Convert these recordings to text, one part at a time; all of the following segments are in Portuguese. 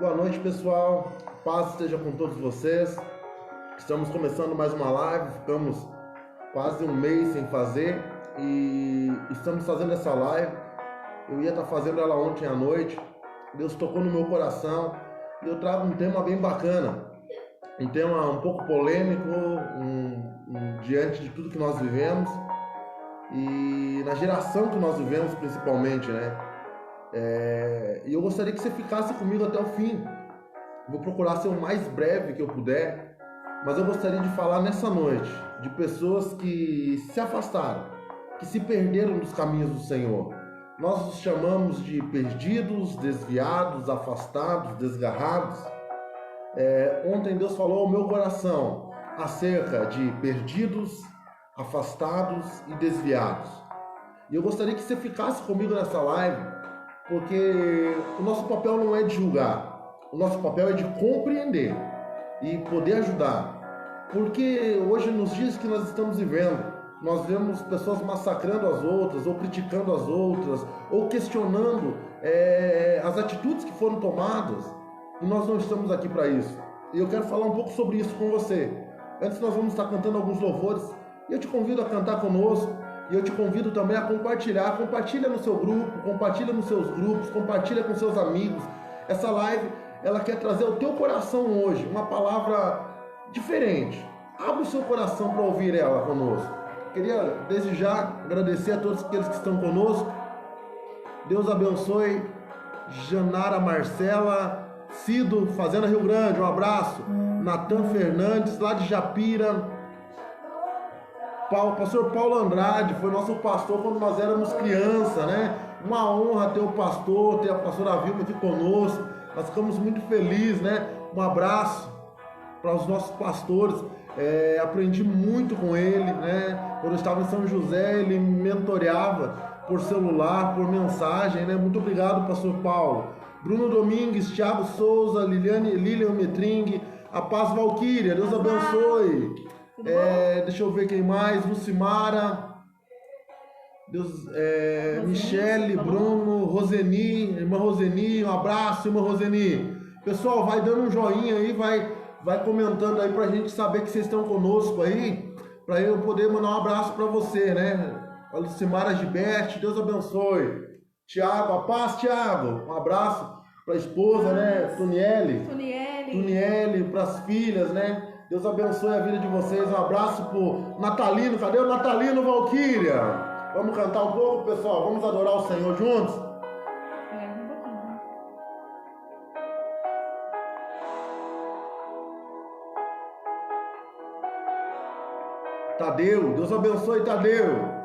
Boa noite, pessoal. Paz esteja com todos vocês. Estamos começando mais uma live. Ficamos quase um mês sem fazer e estamos fazendo essa live. Eu ia estar fazendo ela ontem à noite. Deus tocou no meu coração e eu trago um tema bem bacana, um tema um pouco polêmico, diante de tudo que nós vivemos e na geração que nós vivemos principalmente, né? E eu gostaria que você ficasse comigo até o fim. Vou procurar ser o mais breve que eu puder, mas eu gostaria de falar nessa noite de pessoas que se afastaram, que se perderam dos caminhos do Senhor. Nós os chamamos de perdidos, desviados, afastados, desgarrados. Ontem Deus falou ao meu coração acerca de perdidos, afastados e desviados. E eu gostaria que você ficasse comigo nessa live, porque o nosso papel não é de julgar, o nosso papel é de compreender e poder ajudar. Porque hoje, nos dias que nós estamos vivendo, nós vemos pessoas massacrando as outras, ou criticando as outras, ou questionando as atitudes que foram tomadas, e nós não estamos aqui para isso. E eu quero falar um pouco sobre isso com você. Antes nós vamos estar cantando alguns louvores, e eu te convido a cantar conosco. E eu te convido também a compartilhar. Compartilha no seu grupo, compartilha nos seus grupos, compartilha com seus amigos. Essa live, ela quer trazer ao teu coração hoje uma palavra diferente. Abre o seu coração para ouvir ela conosco. Queria, desde já, agradecer a todos aqueles que estão conosco. Deus abençoe. Janara Marcela, Cido, Fazenda Rio Grande, um abraço. Natan Fernandes, lá de Japira. Pastor Paulo Andrade foi nosso pastor quando nós éramos criança, né? Uma honra ter o pastor, ter a pastora Vilma aqui conosco. Nós ficamos muito felizes, né? Um abraço para os nossos pastores. Aprendi muito com ele, né? Quando eu estava em São José, ele me mentoreava por celular, por mensagem, né? Muito obrigado, pastor Paulo. Bruno Domingues, Thiago Souza, Lilian Metring, a Paz Valquíria, Deus abençoe. Deixa eu ver quem mais. Lucimara, Michele, Bruno, Roseni, irmã Roseni, um abraço, irmã Roseni. Pessoal, vai dando um joinha aí, vai comentando aí pra gente saber que vocês estão conosco aí, pra eu poder mandar um abraço pra você, né? A Lucimara Gilberto, Deus abençoe. Tiago, a paz, Tiago, um abraço pra esposa, né? Tuniele, pras filhas, né? Deus abençoe a vida de vocês. Um abraço pro Natalino. Cadê o Natalino, Valquíria? Vamos cantar um pouco, pessoal? Vamos adorar o Senhor juntos? Tadeu, Deus abençoe Tadeu.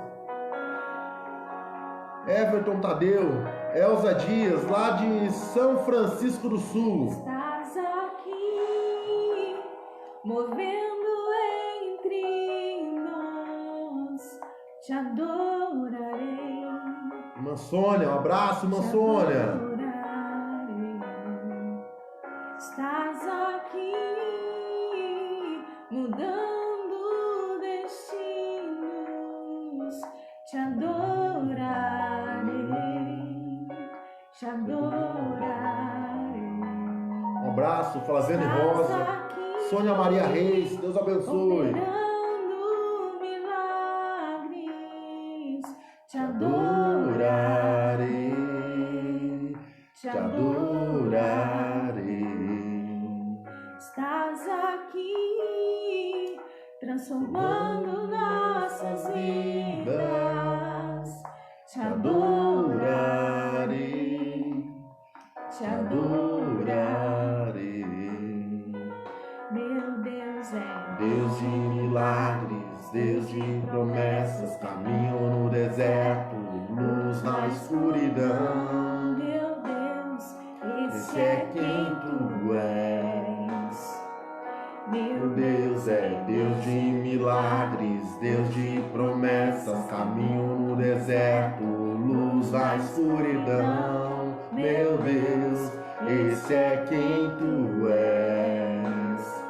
Everton Tadeu. Elza Dias, lá de São Francisco do Sul. Estás aqui, movendo entre nós, te adorarei. Irmã Sônia, um abraço, irmã Sônia. Estás aqui, mudando destinos, te adorarei, te adorarei. Um abraço, Flaviane Rosa, Sônia Maria Reis, Deus abençoe. Operando milagres, te Adorarei, te adorarei. Estás aqui, transformando nossas vidas, te adorarei, te adorarei. Meu Deus é Deus de milagres, Deus de promessas, caminho no deserto, luz na escuridão. Meu Deus, Esse é quem tu és. Meu Deus é Deus de milagres, Deus de promessas, caminho no deserto, luz na escuridão. Meu Deus, esse é quem tu és.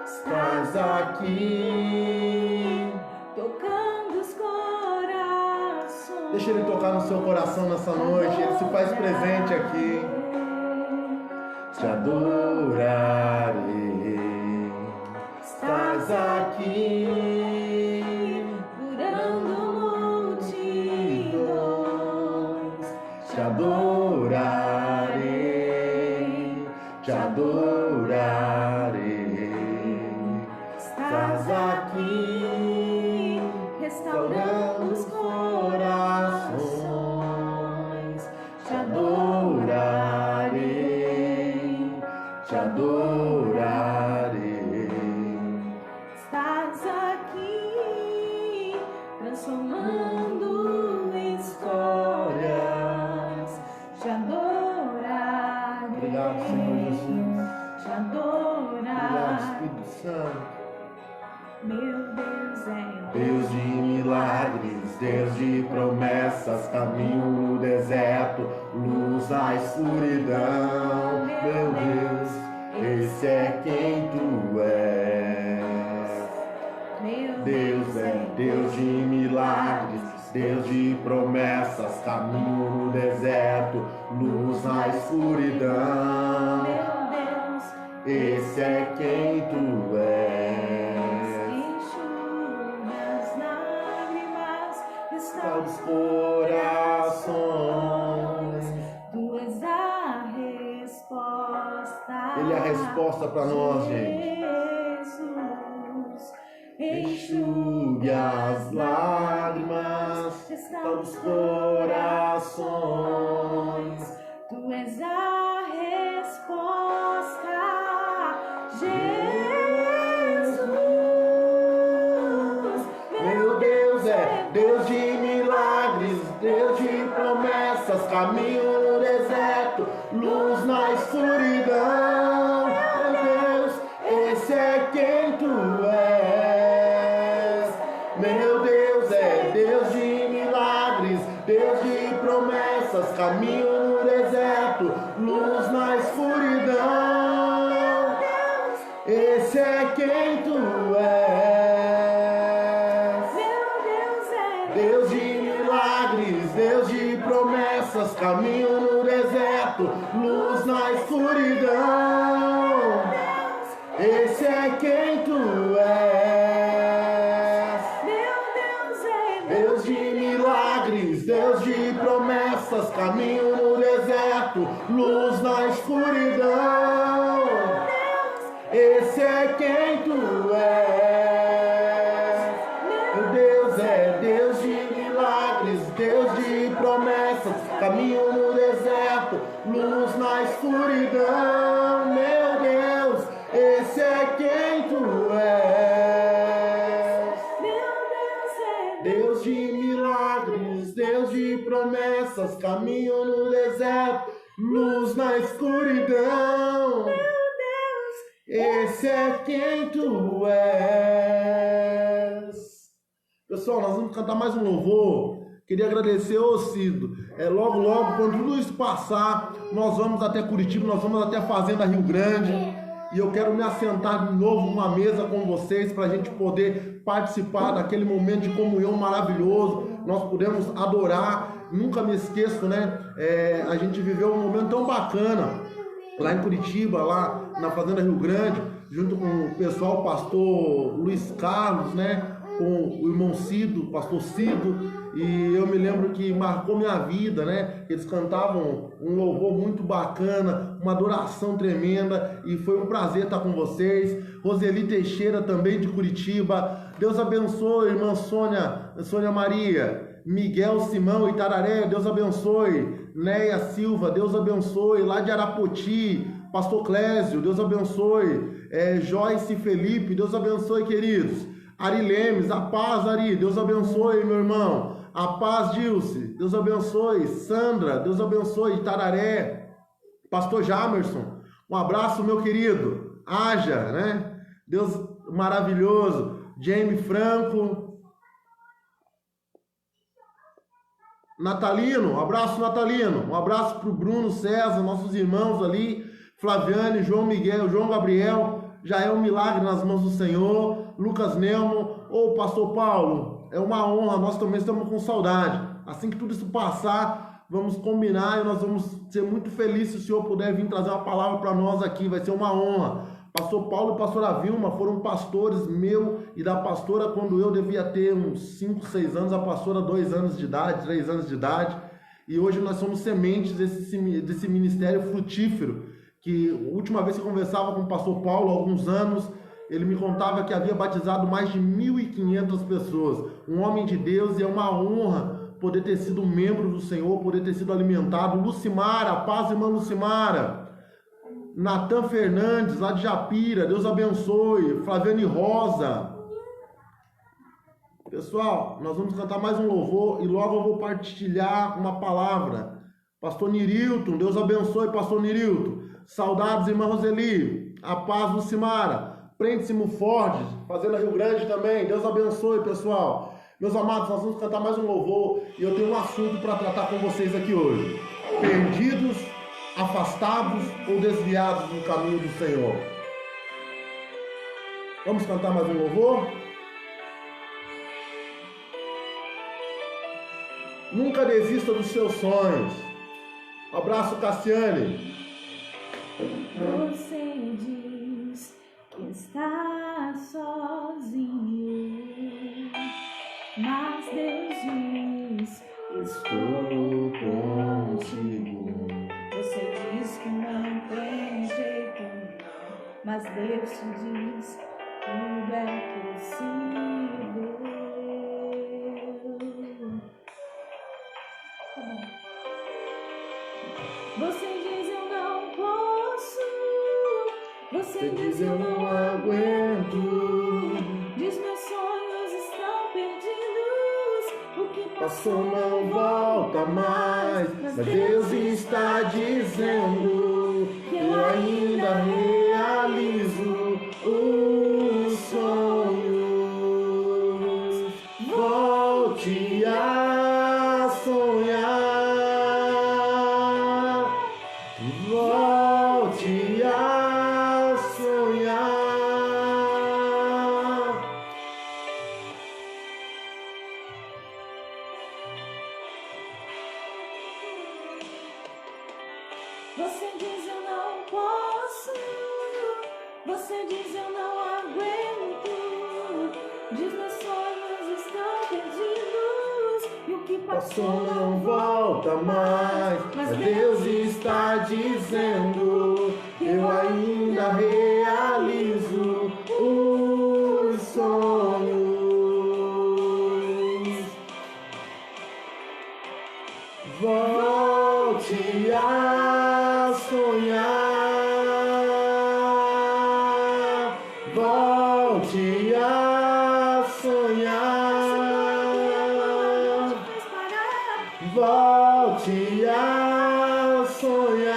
Estás aqui, tocando os corações. deixa Ele tocar no seu coração nessa noite, Ele se faz presente aqui. Te adorarei, estás aqui, curando multidões. te adorarei, te adorarei. Estás aqui, restaurando os corações. te adorarei, te adorarei. Estás aqui, transformando histórias. Te adorarei. Obrigado, Senhor Jesus. Te Obrigado, adorarei. Espírito Santo. Meu Deus é Deus de milagres, Deus de promessas, caminho no deserto, luz na escuridão. Meu Deus, esse é quem tu és. Meu Deus é Deus de milagres, Deus de promessas, caminho no deserto, luz na escuridão. Meu Deus, Esse é quem tu és. enxuga as lágrimas, restaura Aos corações. Tu és a resposta. Ele é a resposta para nós, gente. Jesus, Enxugue as lágrimas aos corações. Tu és a resposta, Jesus. Meu Deus é Deus de milagres, Deus de promessas, caminho no deserto, luz na escuridão. Meu Deus, esse é quem tu és. Meu Deus é Deus de milagres, Deus de promessas, caminho no deserto, luz na escuridão. Esse é quem tu és. Deus de milagres, Deus de promessas, caminho no deserto, luz na escuridão. Esse é quem tu és. Deus de milagres, Deus de promessas, caminho no deserto, luz na escuridão. Esse é quem tu és. Meu Deus é Deus de milagres, Deus de promessas, caminho no deserto, luz na escuridão. Meu Deus, esse é quem tu és. Deus de milagres, Deus de promessas, caminho no deserto, luz na escuridão. Esse é quem tu és. Pessoal, nós vamos cantar mais um louvor. Queria agradecer ao Cido. Logo, quando tudo isso passar, nós vamos até Curitiba, nós vamos até a Fazenda Rio Grande. E eu quero me assentar de novo numa mesa com vocês para a gente poder participar daquele momento de comunhão maravilhoso. Nós pudemos adorar. Nunca me esqueço, né? A gente viveu um momento tão bacana lá em Curitiba, lá na Fazenda Rio Grande, junto com o pessoal, o pastor Luiz Carlos, né? Com o irmão Cido, pastor Cido, e eu me lembro que marcou minha vida, né? Eles cantavam um louvor muito bacana, uma adoração tremenda, e foi um prazer estar com vocês. Roseli Teixeira também de Curitiba, Deus abençoe, irmã Sônia Maria, Miguel Simão Itararé, Deus abençoe, Neia Silva, Deus abençoe, lá de Arapoti, pastor Clésio, Deus abençoe, Joyce Felipe, Deus abençoe, queridos. Ari Lemes, a paz, Ari, Deus abençoe, meu irmão. A paz, Dilce, Deus abençoe. Sandra, Deus abençoe. Tararé, Pastor Jamerson, um abraço, meu querido. Haja, né? Deus maravilhoso. Jamie Franco. Natalino, um abraço, Natalino. Um abraço pro Bruno César, nossos irmãos ali. Flaviane, João Miguel, João Gabriel. Já é um milagre nas mãos do Senhor. Lucas Nelmo, ô Pastor Paulo, é uma honra, nós também estamos com saudade. Assim que tudo isso passar, vamos combinar e nós vamos ser muito felizes se o Senhor puder vir trazer uma palavra para nós aqui, vai ser uma honra. Pastor Paulo e pastora Vilma foram pastores meu e da pastora quando eu devia ter uns 5, 6 anos, a pastora 2 anos de idade, 3 anos de idade, e hoje nós somos sementes desse ministério frutífero, que a última vez que eu conversava com o pastor Paulo, há alguns anos, ele me contava que havia batizado mais de 1.500 pessoas. Um homem de Deus, e é uma honra poder ter sido membro do Senhor, poder ter sido alimentado. Lucimara, paz, irmã Lucimara. Natan Fernandes, lá de Japira, Deus abençoe. Flaviane Rosa. Pessoal, nós vamos cantar mais um louvor e logo eu vou partilhar uma palavra. Pastor Nirilton, Deus abençoe, Pastor Nirilton. Saudades, irmã Roseli. A paz, Lucimara. Prêntimo Fordes, Fazenda Rio Grande também. Deus abençoe, pessoal. Meus amados, nós vamos cantar mais um louvor e eu tenho um assunto para tratar com vocês aqui hoje. Perdidos, afastados ou desviados do caminho do Senhor. Vamos cantar mais um louvor? Nunca desista dos seus sonhos. Abraço, Cassiane. Você diz que está sozinho, mas Deus diz: Estou contigo. Você diz que não tem jeito, mas Deus te diz: tudo é possível. Você diz: eu não posso. Você diz: eu não aguento. Diz: meus sonhos estão perdidos. O que Passou não volta mais, mas Deus está dizendo que eu ainda realizo os sonhos. Volte a sonhar, volte a sonhar. Você diz: eu não posso. Você diz: eu não aguento. Diz: meus sonhos estão perdidos. E o que Passou não volta mais, mas Deus está dizendo que eu ainda realizo os sonhos. Volte a sonhar, volte a sonhar, volte a sonhar.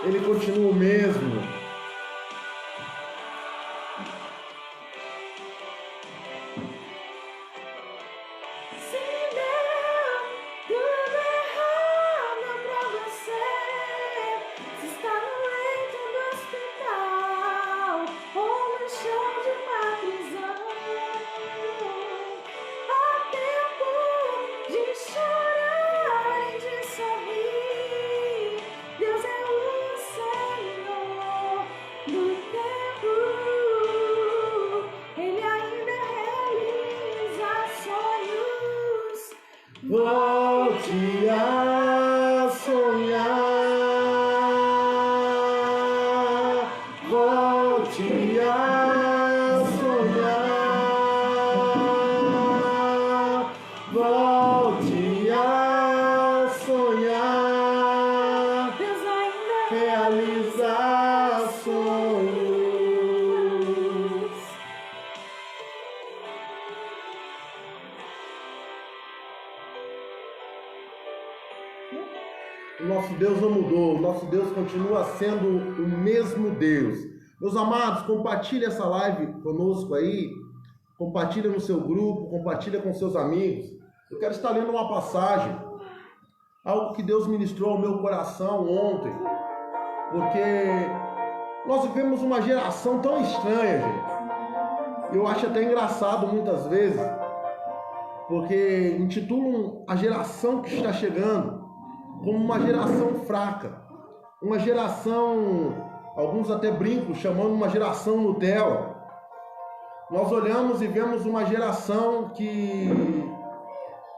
Ele continua o mesmo. Volte a sonhar, volte a sonhar, volte a sonhar, Deus ainda realizar nosso Deus não mudou, o nosso Deus continua sendo o mesmo Deus. Meus amados, compartilhe essa live conosco aí, compartilha no seu grupo, compartilha com seus amigos. Eu quero estar lendo uma passagem, algo que Deus ministrou ao meu coração ontem, porque nós vivemos uma geração tão estranha, gente. Eu acho até engraçado muitas vezes, porque intitulam a geração que está chegando como uma geração fraca, uma geração, alguns até brincam, chamando uma geração Nutella. Nós olhamos e vemos uma geração que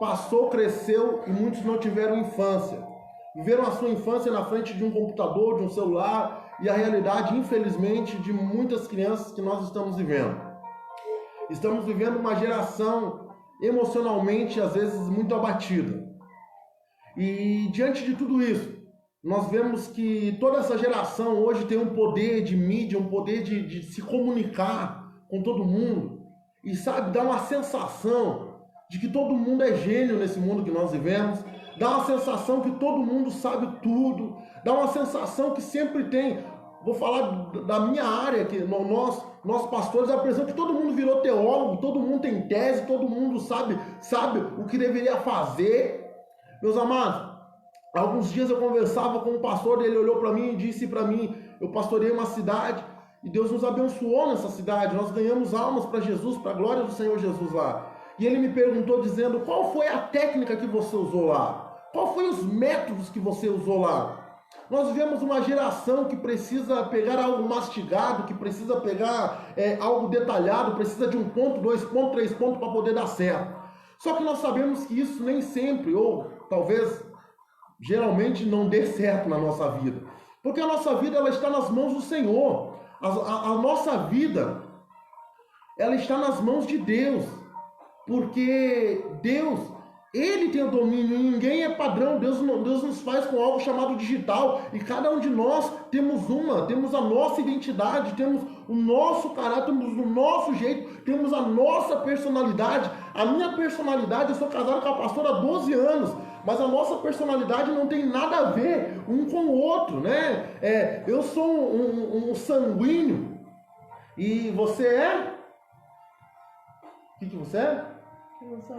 passou, cresceu e muitos não tiveram infância. Viveram a sua infância na frente de um computador, de um celular, e a realidade, infelizmente, de muitas crianças que nós estamos vivendo. Estamos vivendo uma geração emocionalmente, às vezes, muito abatida. E diante de tudo isso, nós vemos que toda essa geração hoje tem um poder de mídia, um poder de se comunicar com todo mundo. E sabe, dá uma sensação de que todo mundo é gênio nesse mundo que nós vivemos. Dá uma sensação que todo mundo sabe tudo. Dá uma sensação que sempre tem... Vou falar da minha área, que nós pastores, a impressão que todo mundo virou teólogo, todo mundo tem tese, todo mundo sabe o que deveria fazer. Meus amados, há alguns dias eu conversava com um pastor, ele olhou para mim e disse para mim, eu pastorei uma cidade e Deus nos abençoou nessa cidade, nós ganhamos almas para Jesus, para a glória do Senhor Jesus lá. E ele me perguntou dizendo, qual foi a técnica que você usou lá? Qual foi os métodos que você usou lá? Nós vivemos uma geração que precisa pegar algo mastigado, que precisa pegar algo detalhado, precisa de 1 ponto, 2 pontos, 3 pontos para poder dar certo. Só que nós sabemos que isso nem sempre, ou talvez geralmente não dê certo na nossa vida. Porque a nossa vida ela está nas mãos do Senhor. A nossa vida ela está nas mãos de Deus. Porque Deus... Ele tem o domínio, ninguém é padrão, Deus nos faz com algo chamado digital, e cada um de nós temos a nossa identidade, temos o nosso caráter, temos o nosso jeito, temos a nossa personalidade. A minha personalidade, eu sou casado com a pastora há 12 anos, mas a nossa personalidade não tem nada a ver um com o outro, né? Eu sou um sanguíneo, e você é? O que você é? Eu sou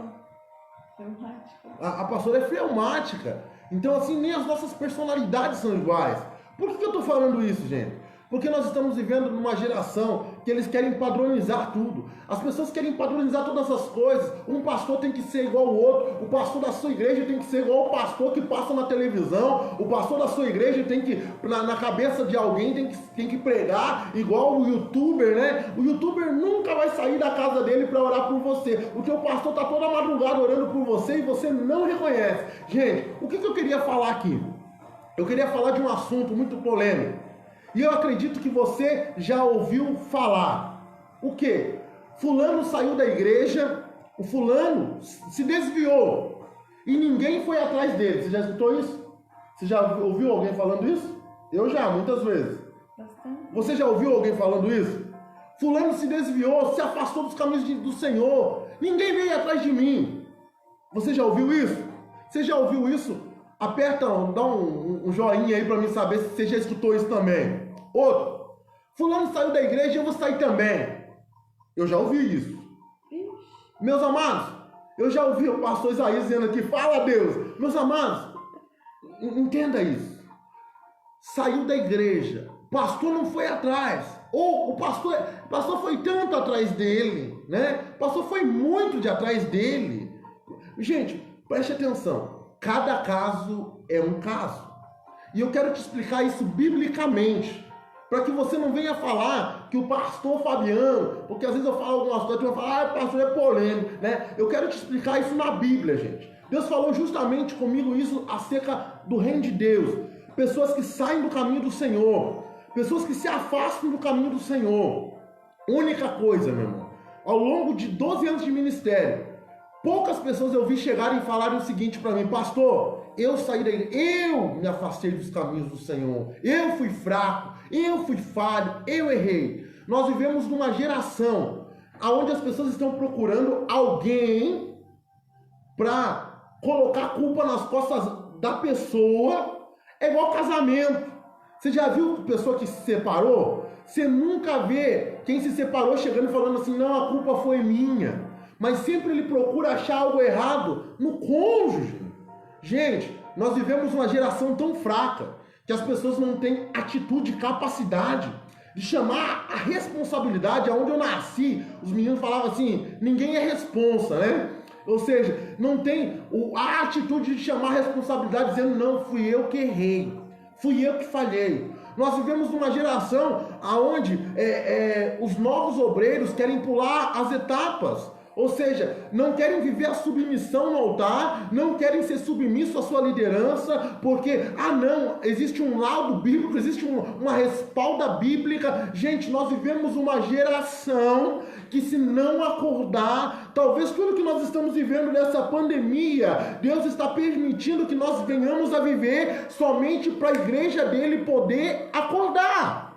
fleumática. A pastora é fleumática. Então, assim, nem as nossas personalidades são iguais. Por que eu estou falando isso, gente? Porque nós estamos vivendo numa geração que eles querem padronizar tudo. As pessoas querem padronizar todas essas coisas. Um pastor tem que ser igual ao outro. O pastor da sua igreja tem que ser igual ao pastor que passa na televisão. O pastor da sua igreja tem que, na cabeça de alguém, tem que pregar igual o youtuber, né? O youtuber nunca vai sair da casa dele para orar por você. O teu pastor está toda madrugada orando por você e você não reconhece. Gente, o que eu queria falar aqui? Eu queria falar de um assunto muito polêmico. E eu acredito que você já ouviu falar. O quê? Fulano saiu da igreja, o fulano se desviou e ninguém foi atrás dele. Você já escutou isso? Você já ouviu alguém falando isso? Eu já, muitas vezes. Bastante. Você já ouviu alguém falando isso? Fulano se desviou, se afastou dos caminhos do Senhor. Ninguém veio atrás de mim. Você já ouviu isso? Você já ouviu isso? Aperta, dá um joinha aí para mim saber se você já escutou isso também. Outro, fulano saiu da igreja, eu vou sair também. Eu já ouvi isso. Meus amados, eu já ouvi o pastor Isaías dizendo aqui, fala a Deus. Meus amados, entenda isso. Saiu da igreja, o pastor não foi atrás. Ou o pastor foi tanto atrás dele, né? O pastor foi muito de atrás dele. Gente, preste atenção. Cada caso é um caso. E eu quero te explicar isso biblicamente. Para que você não venha falar que o pastor Fabiano, porque às vezes eu falo algumas coisas, tu vai falar, pastor é polêmico, né? Eu quero te explicar isso na Bíblia, gente. Deus falou justamente comigo isso acerca do reino de Deus. Pessoas que saem do caminho do Senhor. Pessoas que se afastam do caminho do Senhor. Única coisa, meu irmão. Ao longo de 12 anos de ministério, poucas pessoas eu vi chegarem e falarem o seguinte para mim, pastor, eu saí da igreja, eu me afastei dos caminhos do Senhor, eu fui fraco, eu fui falho, eu errei. Nós vivemos numa geração onde as pessoas estão procurando alguém para colocar a culpa nas costas da pessoa É igual casamento. Você já viu pessoa que se separou? Você nunca vê quem se separou chegando e falando assim, não, a culpa foi minha. Mas sempre ele procura achar algo errado no cônjuge. Gente, nós vivemos uma geração tão fraca que as pessoas não têm atitude, capacidade de chamar a responsabilidade. Aonde eu nasci, os meninos falavam assim, ninguém é responsa, né? Ou seja, não tem a atitude de chamar a responsabilidade dizendo, não, fui eu que errei, fui eu que falhei. Nós vivemos numa geração onde os novos obreiros querem pular as etapas. Ou seja, não querem viver a submissão no altar, não querem ser submissos à sua liderança, porque, não, existe um laudo bíblico, existe uma respalda bíblica. Gente, nós vivemos uma geração que, se não acordar, talvez tudo que nós estamos vivendo nessa pandemia, Deus está permitindo que nós venhamos a viver somente para a igreja dele poder acordar.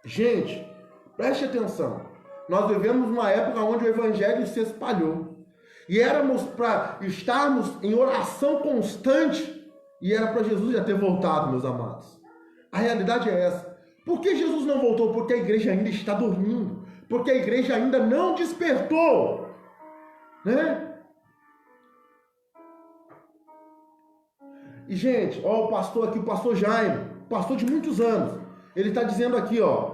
Gente, preste atenção. Nós vivemos uma época onde o evangelho se espalhou. E éramos para estarmos em oração constante. E era para Jesus já ter voltado, meus amados. A realidade é essa. Por que Jesus não voltou? Porque a igreja ainda está dormindo. Porque a igreja ainda não despertou. Né? E, gente, ó, o pastor aqui, o pastor Jaime, pastor de muitos anos. Ele está dizendo aqui, ó.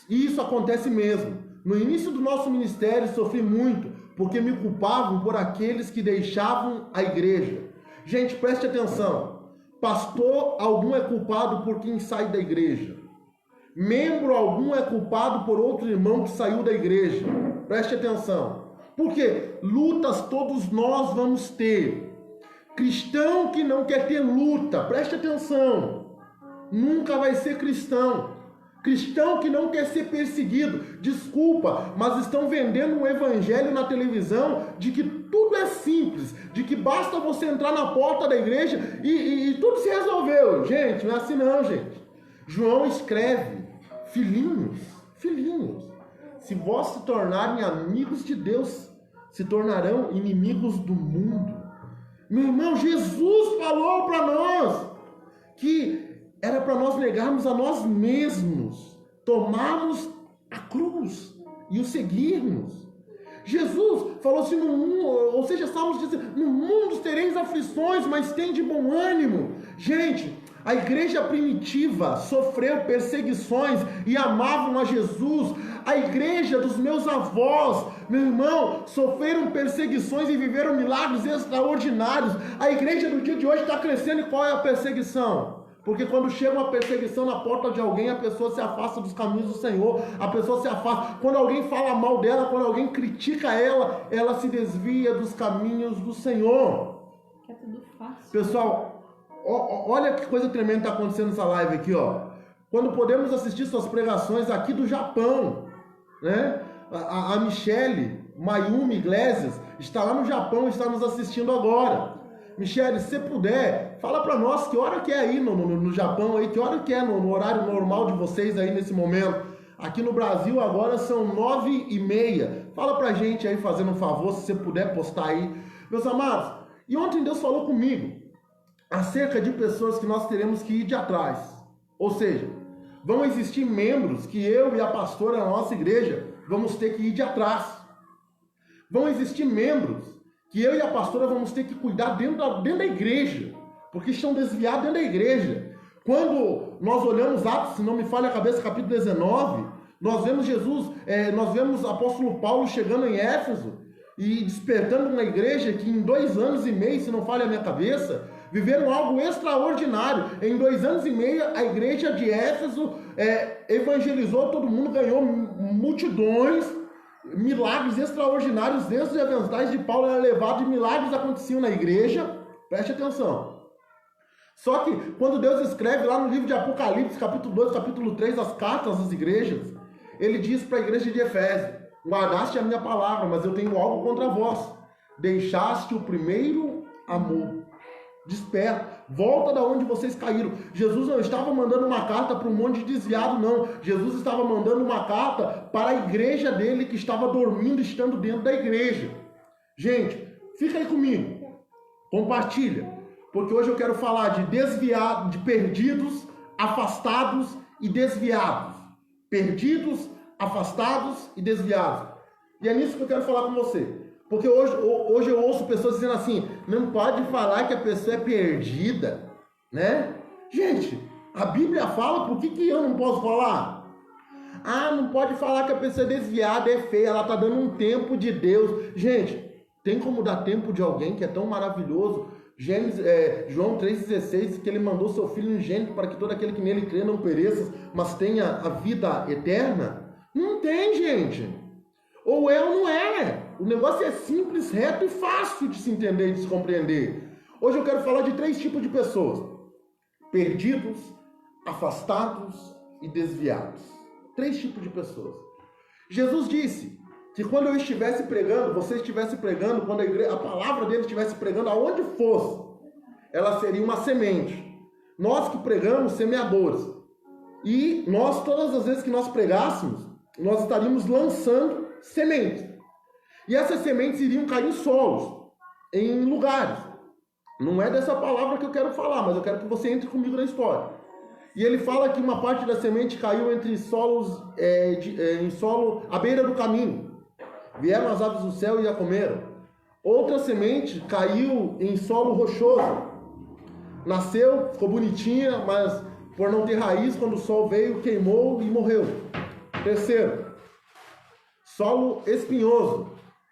Isso acontece mesmo. No início do nosso ministério sofri muito, porque me culpavam por aqueles que deixavam a igreja. Gente, preste atenção. Pastor algum é culpado por quem sai da igreja. Membro algum é culpado por outro irmão que saiu da igreja. Preste atenção. Porque lutas todos nós vamos ter. Cristão que não quer ter luta, preste atenção, nunca vai ser cristão. Cristão que não quer ser perseguido, desculpa, mas estão vendendo um evangelho na televisão de que tudo é simples, de que basta você entrar na porta da igreja e tudo se resolveu. Gente, não é assim não, gente. João escreve, filhinhos, se vós se tornarem amigos de Deus, se tornarão inimigos do mundo. Meu irmão, Jesus falou para nós que era para nós negarmos a nós mesmos, tomarmos a cruz e o seguirmos. Jesus falou assim, no mundo, ou seja, Salmos diz, no mundo tereis aflições, mas tem de bom ânimo. Gente, a igreja primitiva sofreu perseguições e amavam a Jesus. A igreja dos meus avós, meu irmão, sofreram perseguições e viveram milagres extraordinários. A igreja do dia de hoje está crescendo, e qual é a perseguição? Porque quando chega uma perseguição na porta de alguém, a pessoa se afasta dos caminhos do Senhor, a pessoa se afasta. Quando alguém fala mal dela, quando alguém critica ela, ela se desvia dos caminhos do Senhor. É tudo fácil. Pessoal, olha que coisa tremenda está acontecendo nessa live aqui, ó. Quando podemos assistir suas pregações aqui do Japão, né? A Michele Mayumi Iglesias está lá no Japão, está nos assistindo agora. Michele, se você puder, fala para nós que hora que é aí no Japão, aí, que hora que é no horário normal de vocês aí nesse momento. Aqui no Brasil agora são 9h30. Fala pra gente aí, fazendo um favor, se você puder postar aí. Meus amados, e ontem Deus falou comigo acerca de pessoas que nós teremos que ir de atrás. Ou seja, vão existir membros que eu e a pastora da nossa igreja vamos ter que ir de atrás. Vão existir membros que eu e a pastora vamos ter que cuidar dentro da igreja, porque estão desviados dentro da igreja. Quando nós olhamos Atos, se não me falha a cabeça, capítulo 19, nós vemos nós vemos o apóstolo Paulo chegando em Éfeso e despertando uma igreja que em 2 anos e meio, se não falha a minha cabeça, viveram algo extraordinário. Em 2 anos e meio, a igreja de Éfeso evangelizou todo mundo, ganhou multidões, milagres extraordinários dentro dos aventais de Paulo eram levados e milagres aconteciam na igreja. Preste atenção. Só que quando Deus escreve lá no livro de Apocalipse, capítulo 2, capítulo 3, as cartas às igrejas, ele diz para a igreja de Efésio: guardaste a minha palavra, mas eu tenho algo contra vós. Deixaste o primeiro amor. Desperta, volta da onde vocês caíram. Jesus não estava mandando uma carta para um monte de desviado, não. Jesus estava mandando uma carta para a igreja dele que estava dormindo, estando dentro da igreja. Gente, fica aí comigo, compartilha, porque hoje eu quero falar de desviados, de perdidos, afastados e desviados. Perdidos, afastados e desviados. E é nisso que eu quero falar com você. Porque hoje eu ouço pessoas dizendo assim, não pode falar que a pessoa é perdida, né? Gente, a Bíblia fala, por que eu não posso falar? Ah, não pode falar que a pessoa é desviada, é feia, ela está dando um tempo de Deus. Gente, tem como dar tempo de alguém que é tão maravilhoso? João 3,16, que ele mandou seu Filho unigênito para que todo aquele que nele crê não pereça, mas tenha a vida eterna? Não tem, gente. Ou é ou não é. O negócio é simples, reto e fácil de se entender e de se compreender. Hoje eu quero falar de 3 tipos de pessoas: perdidos, afastados e desviados. 3 tipos de pessoas. Jesus disse que quando eu estivesse pregando, você estivesse pregando, quando a palavra dele estivesse pregando aonde fosse, ela seria uma semente. Nós que pregamos, semeadores. E nós, todas as vezes que nós pregássemos, nós estaríamos lançando sementes. E essas sementes iriam cair em solos, em lugares. Não é dessa palavra que eu quero falar, mas eu quero que você entre comigo na história. E ele fala que uma parte da semente caiu entre solos, em solo à beira do caminho. Vieram as aves do céu e a comeram. Outra semente caiu em solo rochoso. Nasceu, ficou bonitinha, mas por não ter raiz, quando o sol veio, queimou e morreu. Terceiro, solo espinhoso.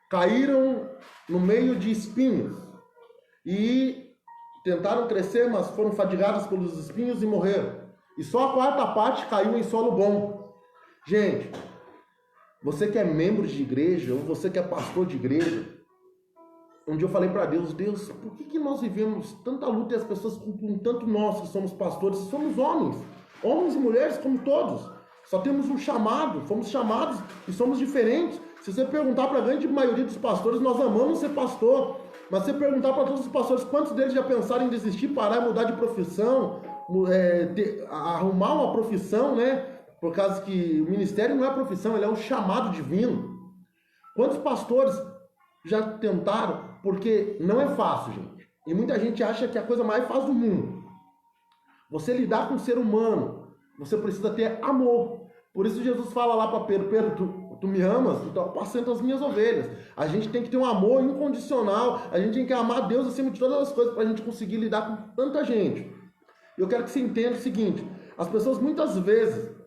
Caíram no meio de espinhos e tentaram crescer, mas foram fadigadas pelos espinhos e morreram. E só a quarta parte caiu em solo bom. Gente, você que é membro de igreja, ou você que é pastor de igreja, um dia eu falei para Deus, por que nós vivemos tanta luta e as pessoas com tanto nós que somos pastores, somos homens e mulheres como todos, só temos um chamado, fomos chamados e somos diferentes. Se você perguntar para a grande maioria dos pastores, nós amamos ser pastor, mas se você perguntar para todos os pastores, quantos deles já pensaram em desistir, parar, mudar de profissão, arrumar uma profissão, né? Por causa que o ministério não é profissão, ele é um chamado divino. Quantos pastores já tentaram? Porque não é fácil, gente. E muita gente acha que é a coisa mais fácil do mundo. Você lidar com o ser humano, você precisa ter amor. Por isso Jesus fala lá para Pedro, tu me amas, então apacenta as minhas ovelhas. A gente tem que ter um amor incondicional, a gente tem que amar Deus acima de todas as coisas para a gente conseguir lidar com tanta gente. Eu quero que você entenda o seguinte, as pessoas muitas vezes...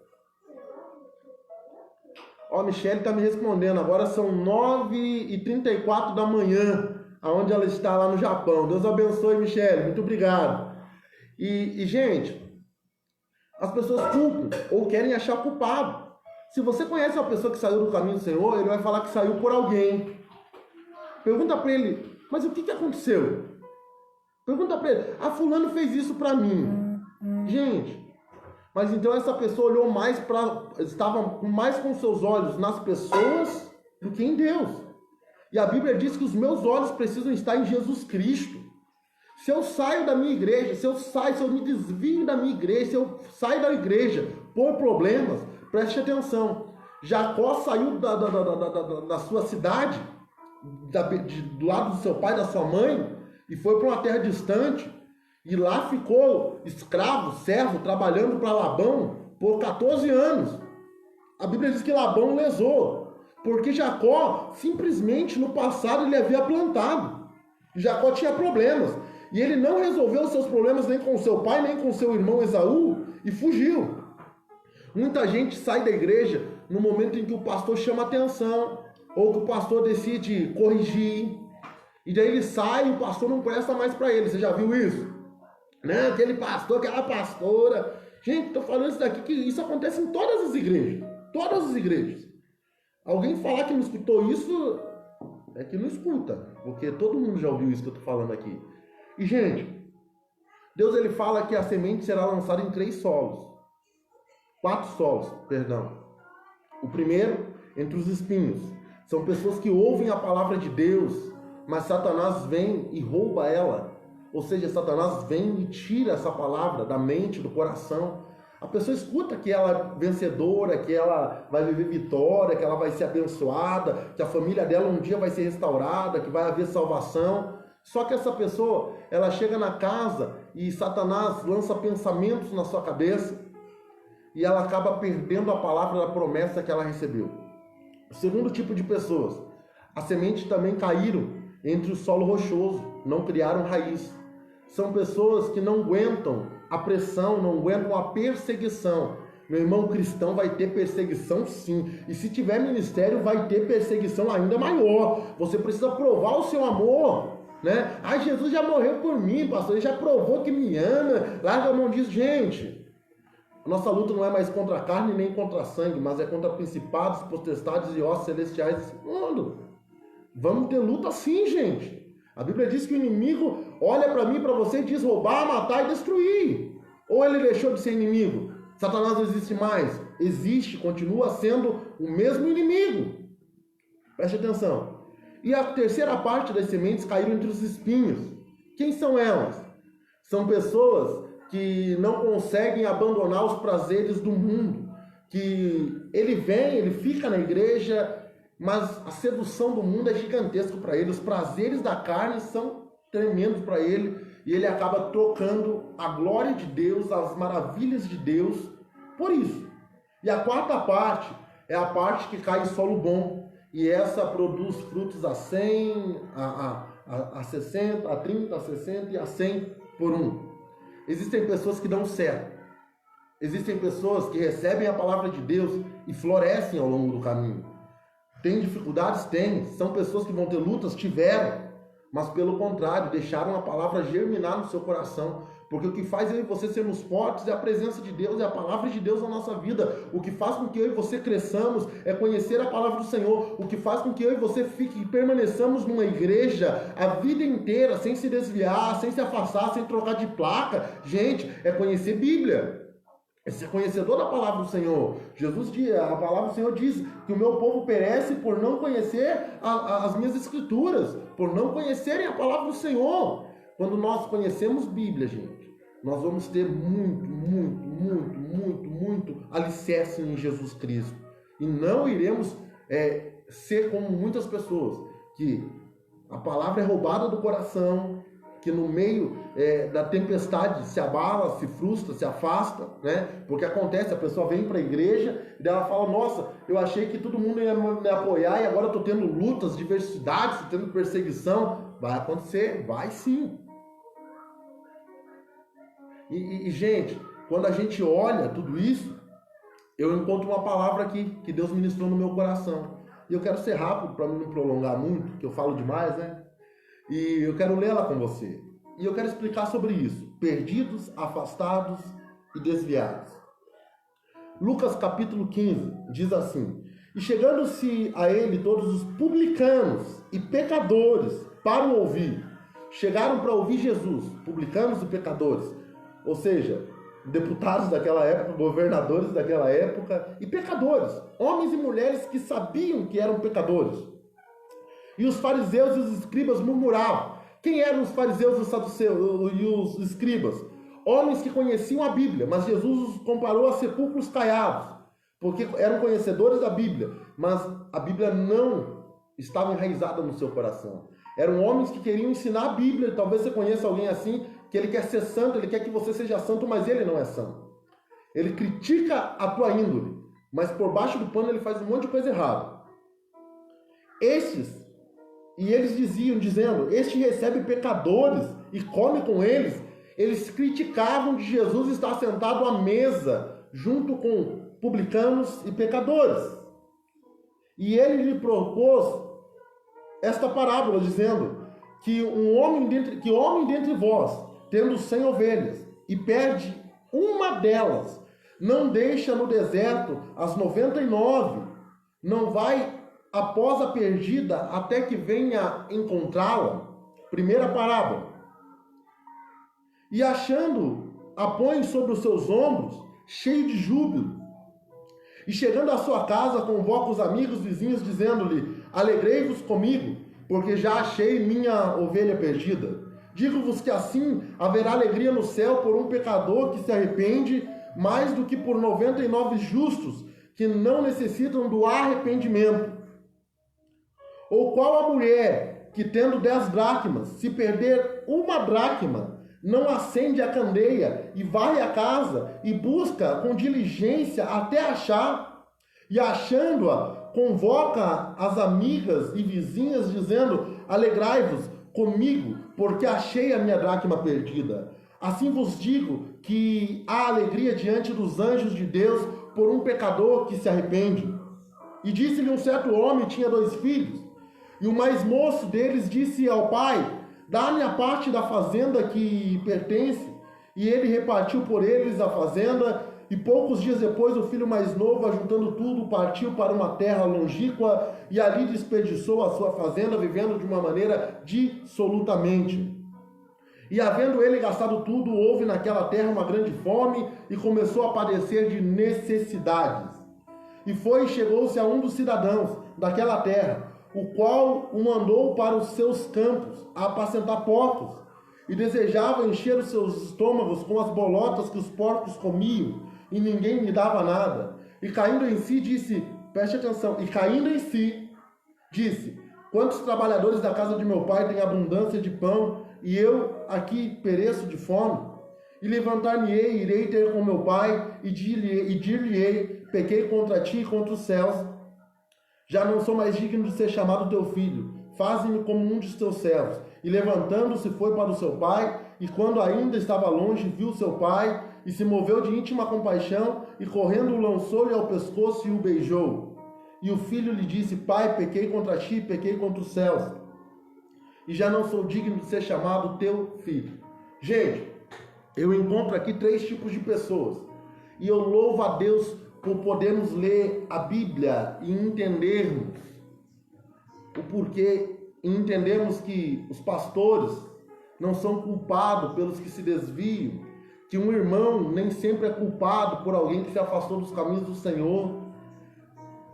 Ó, a Michelle está me respondendo, agora são 9h34 da manhã, aonde ela está lá no Japão. Deus abençoe, Michelle, muito obrigado. E gente, as pessoas culpam ou querem achar culpado. Se você conhece uma pessoa que saiu do caminho do Senhor, ele vai falar que saiu por alguém. Pergunta para ele, mas o que aconteceu? Pergunta para ele, fulano fez isso para mim. Gente, mas então essa pessoa olhou mais estava mais com seus olhos nas pessoas do que em Deus. E a Bíblia diz que os meus olhos precisam estar em Jesus Cristo. Se eu saio da minha igreja, se eu me desvio da minha igreja, se eu saio da igreja por problemas, preste atenção. Jacó saiu da sua cidade, do lado do seu pai, da sua mãe, e foi para uma terra distante. E lá ficou escravo, servo, trabalhando para Labão por 14 anos. A Bíblia diz que Labão lesou, porque Jacó, simplesmente no passado, ele havia plantado. Jacó tinha problemas. E ele não resolveu os seus problemas nem com seu pai, nem com seu irmão Esaú, e fugiu. Muita gente sai da igreja no momento em que o pastor chama atenção, ou que o pastor decide corrigir. E daí ele sai e o pastor não presta mais para ele. Você já viu isso? Né? Aquele pastor, aquela pastora. Gente, estou falando isso daqui, que isso acontece em todas as igrejas. Todas as igrejas. Alguém falar que não escutou isso, é que não escuta. Porque todo mundo já ouviu isso que eu estou falando aqui. E, gente, Deus ele fala que a semente será lançada em 4 solos. O primeiro, entre os espinhos. São pessoas que ouvem a palavra de Deus, mas Satanás vem e rouba ela. Ou seja, Satanás vem e tira essa palavra da mente, do coração. A pessoa escuta que ela é vencedora, que ela vai viver vitória, que ela vai ser abençoada, que a família dela um dia vai ser restaurada, que vai haver salvação. Só que essa pessoa, ela chega na casa e Satanás lança pensamentos na sua cabeça e ela acaba perdendo a palavra da promessa que ela recebeu. O segundo tipo de pessoas, as sementes também caíram entre o solo rochoso, não criaram raiz. São pessoas que não aguentam a pressão, não aguentam a perseguição. Meu irmão, cristão vai ter perseguição sim. E se tiver ministério, vai ter perseguição ainda maior. Você precisa provar o seu amor, né? Ah, Jesus já morreu por mim, pastor. Ele já provou que me ama. Larga a mão disso, gente. A nossa luta não é mais contra a carne nem contra a sangue, mas é contra principados, potestades e hostes celestiais desse mundo. Vamos ter luta sim, gente. A Bíblia diz que o inimigo olha para mim, para você e diz roubar, matar e destruir. Ou ele deixou de ser inimigo? Satanás não existe mais. Existe, continua sendo o mesmo inimigo. Preste atenção. E a terceira parte das sementes caíram entre os espinhos. Quem são elas? São pessoas que não conseguem abandonar os prazeres do mundo. Que ele vem, ele fica na igreja, mas a sedução do mundo é gigantesca para ele. Os prazeres da carne são tremendos para ele. E ele acaba trocando a glória de Deus, as maravilhas de Deus, por isso. E a quarta parte é a parte que cai em solo bom. E essa produz frutos a 100, a 60, a 30, a 60 e a 100 por um. Existem pessoas que dão certo. Existem pessoas que recebem a palavra de Deus e florescem ao longo do caminho. Tem dificuldades? Tem. São pessoas que vão ter lutas? Tiveram. Mas pelo contrário, deixaram a palavra germinar no seu coração. Porque o que faz eu e você sermos fortes é a presença de Deus, é a palavra de Deus na nossa vida. O que faz com que eu e você cresçamos é conhecer a palavra do Senhor. O que faz com que eu e você permaneçamos numa igreja a vida inteira, sem se desviar, sem se afastar, sem trocar de placa, gente, é conhecer Bíblia. É ser conhecedor da palavra do Senhor. A palavra do Senhor diz que o meu povo perece por não conhecer as minhas escrituras, por não conhecerem a palavra do Senhor. Quando nós conhecemos Bíblia, gente, nós vamos ter muito alicerce em Jesus Cristo. E não iremos ser como muitas pessoas, que a palavra é roubada do coração, que no meio da tempestade se abala, se frustra, se afasta, né? Porque acontece, a pessoa vem para a igreja e ela fala, nossa, eu achei que todo mundo ia me apoiar e agora eu estou tendo lutas, diversidades, estou tendo perseguição. Vai acontecer? Vai sim. E, gente, quando a gente olha tudo isso, eu encontro uma palavra aqui que Deus ministrou no meu coração. E eu quero ser rápido para não prolongar muito, que eu falo demais, né? E eu quero ler ela com você. E eu quero explicar sobre isso. Perdidos, afastados e desviados. Lucas capítulo 15 diz assim: E chegando-se a ele todos os publicanos e pecadores para o ouvir. Chegaram para ouvir Jesus, publicanos e pecadores. Ou seja, deputados daquela época, governadores daquela época e pecadores. Homens e mulheres que sabiam que eram pecadores. E os fariseus e os escribas murmuravam. Quem eram os fariseus e os saduceus e os escribas? Homens que conheciam a Bíblia, mas Jesus os comparou a sepulcros caiados, porque eram conhecedores da Bíblia, mas a Bíblia não estava enraizada no seu coração. Eram homens que queriam ensinar a Bíblia, e talvez você conheça alguém assim, que ele quer ser santo, ele quer que você seja santo, mas ele não é santo. Ele critica a tua índole, mas por baixo do pano ele faz um monte de coisa errada. E eles dizendo, este recebe pecadores e come com eles. Eles criticavam de Jesus estar sentado à mesa, junto com publicanos e pecadores. E ele lhe propôs esta parábola, dizendo que homem dentre vós, tendo 100 ovelhas, e perde uma delas, não deixa no deserto as 99, não vai após a perdida, até que venha encontrá-la. Primeira parábola. E achando, a põe sobre os seus ombros, cheio de júbilo. E chegando à sua casa, convoca os amigos vizinhos, dizendo-lhe, alegrei-vos comigo, porque já achei minha ovelha perdida. Digo-vos que assim haverá alegria no céu por um pecador que se arrepende, mais do que por 99 justos, que não necessitam do arrependimento. Ou qual a mulher que tendo 10 dracmas, se perder uma dracma, não acende a candeia e vai à casa e busca com diligência até achar, e achando-a, convoca as amigas e vizinhas, dizendo: alegrai-vos comigo, porque achei a minha dracma perdida. Assim vos digo que há alegria diante dos anjos de Deus por um pecador que se arrepende. E disse-lhe um certo homem, tinha 2 filhos, e o mais moço deles disse ao pai: dá-me a parte da fazenda que pertence. E ele repartiu por eles a fazenda, e poucos dias depois o filho mais novo, ajuntando tudo, partiu para uma terra longínqua e ali desperdiçou a sua fazenda, vivendo de uma maneira dissolutamente. E havendo ele gastado tudo, houve naquela terra uma grande fome e começou a padecer de necessidades. E foi e chegou-se a um dos cidadãos daquela terra, o qual o mandou para os seus campos a apacentar porcos, e desejava encher os seus estômagos com as bolotas que os porcos comiam, e ninguém lhe dava nada. E caindo em si, disse, preste atenção, e caindo em si, disse: quantos trabalhadores da casa de meu pai têm abundância de pão, e eu aqui pereço de fome? E levantar-me-ei, irei ter com meu pai, e dir-lhe-ei: pequei contra ti e contra os céus, já não sou mais digno de ser chamado teu filho, faze-me como um dos teus servos. E levantando-se foi para o seu pai, e quando ainda estava longe, viu seu pai, e se moveu de íntima compaixão, e correndo lançou-lhe ao pescoço e o beijou. E o filho lhe disse: pai, pequei contra ti, pequei contra os céus, e já não sou digno de ser chamado teu filho. Gente, eu encontro aqui 3 tipos de pessoas, e eu louvo a Deus por podermos ler a Bíblia e entendermos o porquê, e entendermos que os pastores não são culpados pelos que se desviam, que um irmão nem sempre é culpado por alguém que se afastou dos caminhos do Senhor.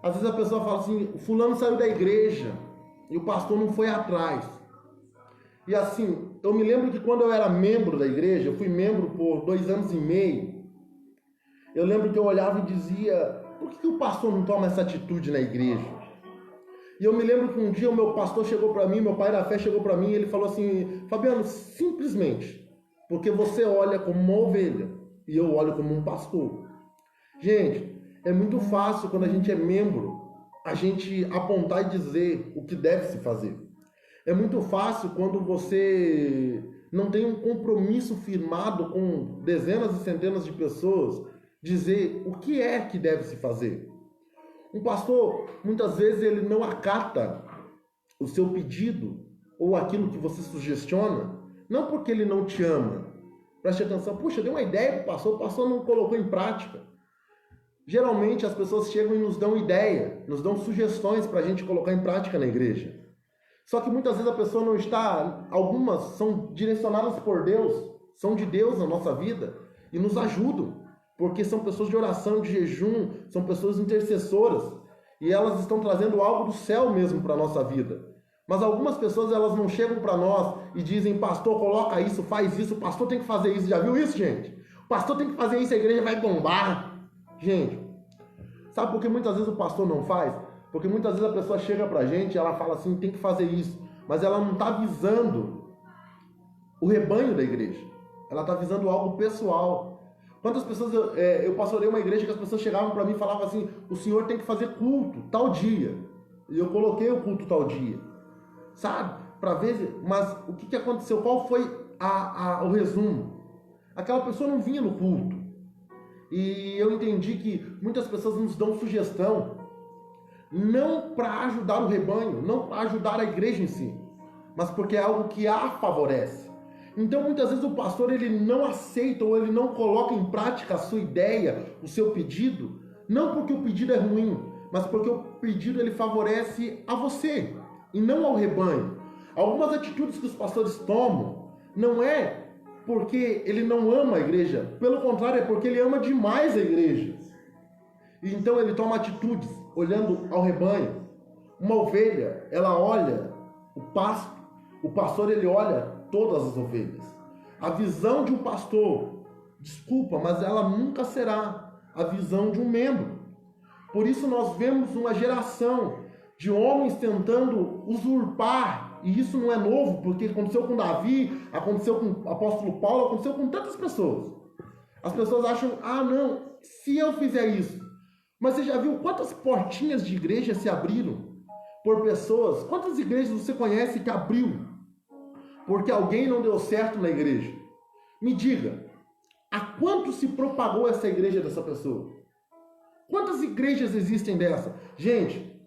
Às vezes a pessoa fala assim: o fulano saiu da igreja e o pastor não foi atrás. E assim, eu me lembro que quando eu era membro da igreja, eu fui membro por 2 anos e meio, eu lembro que eu olhava e dizia: por que o pastor não toma essa atitude na igreja? E eu me lembro que um dia o meu pastor chegou para mim, meu pai da fé chegou para mim, e ele falou assim: Fabiano, simplesmente porque você olha como uma ovelha e eu olho como um pastor. Gente, é muito fácil quando a gente é membro, a gente apontar e dizer o que deve se fazer. É muito fácil quando você não tem um compromisso firmado com dezenas e centenas de pessoas, dizer o que é que deve se fazer. Um pastor, muitas vezes, ele não acata o seu pedido ou aquilo que você sugestiona, não porque ele não te ama. Preste atenção: puxa, eu dei uma ideia para o pastor não colocou em prática. Geralmente as pessoas chegam e nos dão ideia, nos dão sugestões para a gente colocar em prática na igreja. Só que muitas vezes a pessoa não está, algumas são direcionadas por Deus, são de Deus na nossa vida e nos ajudam, porque são pessoas de oração, de jejum, são pessoas intercessoras, e elas estão trazendo algo do céu mesmo para a nossa vida. Mas algumas pessoas, elas não chegam para nós e dizem: pastor, coloca isso, faz isso, o pastor tem que fazer isso. Já viu isso, gente? O pastor tem que fazer isso, a igreja vai bombar. Gente, sabe por que muitas vezes o pastor não faz? Porque muitas vezes a pessoa chega pra gente e ela fala assim: tem que fazer isso, mas ela não está visando o rebanho da igreja, ela está visando algo pessoal. Quantas pessoas, eu pastorei uma igreja que as pessoas chegavam para mim e falavam assim: o senhor tem que fazer culto tal dia, e eu coloquei o culto tal dia, sabe? Para ver, mas o que aconteceu? Qual foi o resumo? Aquela pessoa não vinha no culto, e eu entendi que muitas pessoas nos dão sugestão, não para ajudar o rebanho, não para ajudar a igreja em si, mas porque é algo que a favorece. Então muitas vezes o pastor, ele não aceita ou ele não coloca em prática a sua ideia, o seu pedido, não porque o pedido é ruim, mas porque o pedido ele favorece a você e não ao rebanho. Algumas atitudes que os pastores tomam não é porque ele não ama a igreja, pelo contrário, é porque ele ama demais a igreja. E então ele toma atitudes olhando ao rebanho. Uma ovelha, ela olha o pasto, o pastor ele olha todas as ovelhas. A visão de um pastor, desculpa, mas ela nunca será a visão de um membro. Por isso nós vemos uma geração de homens tentando usurpar E isso não é novo, porque aconteceu com Davi, aconteceu com o apóstolo Paulo, aconteceu com tantas pessoas. As pessoas acham, ah não, se eu fizer isso. Mas você já viu quantas portinhas de igreja se abriram por pessoas? Quantas igrejas você conhece que abriu porque alguém não deu certo na igreja? Me diga, a quanto se propagou essa igreja dessa pessoa? Quantas igrejas existem dessa? Gente,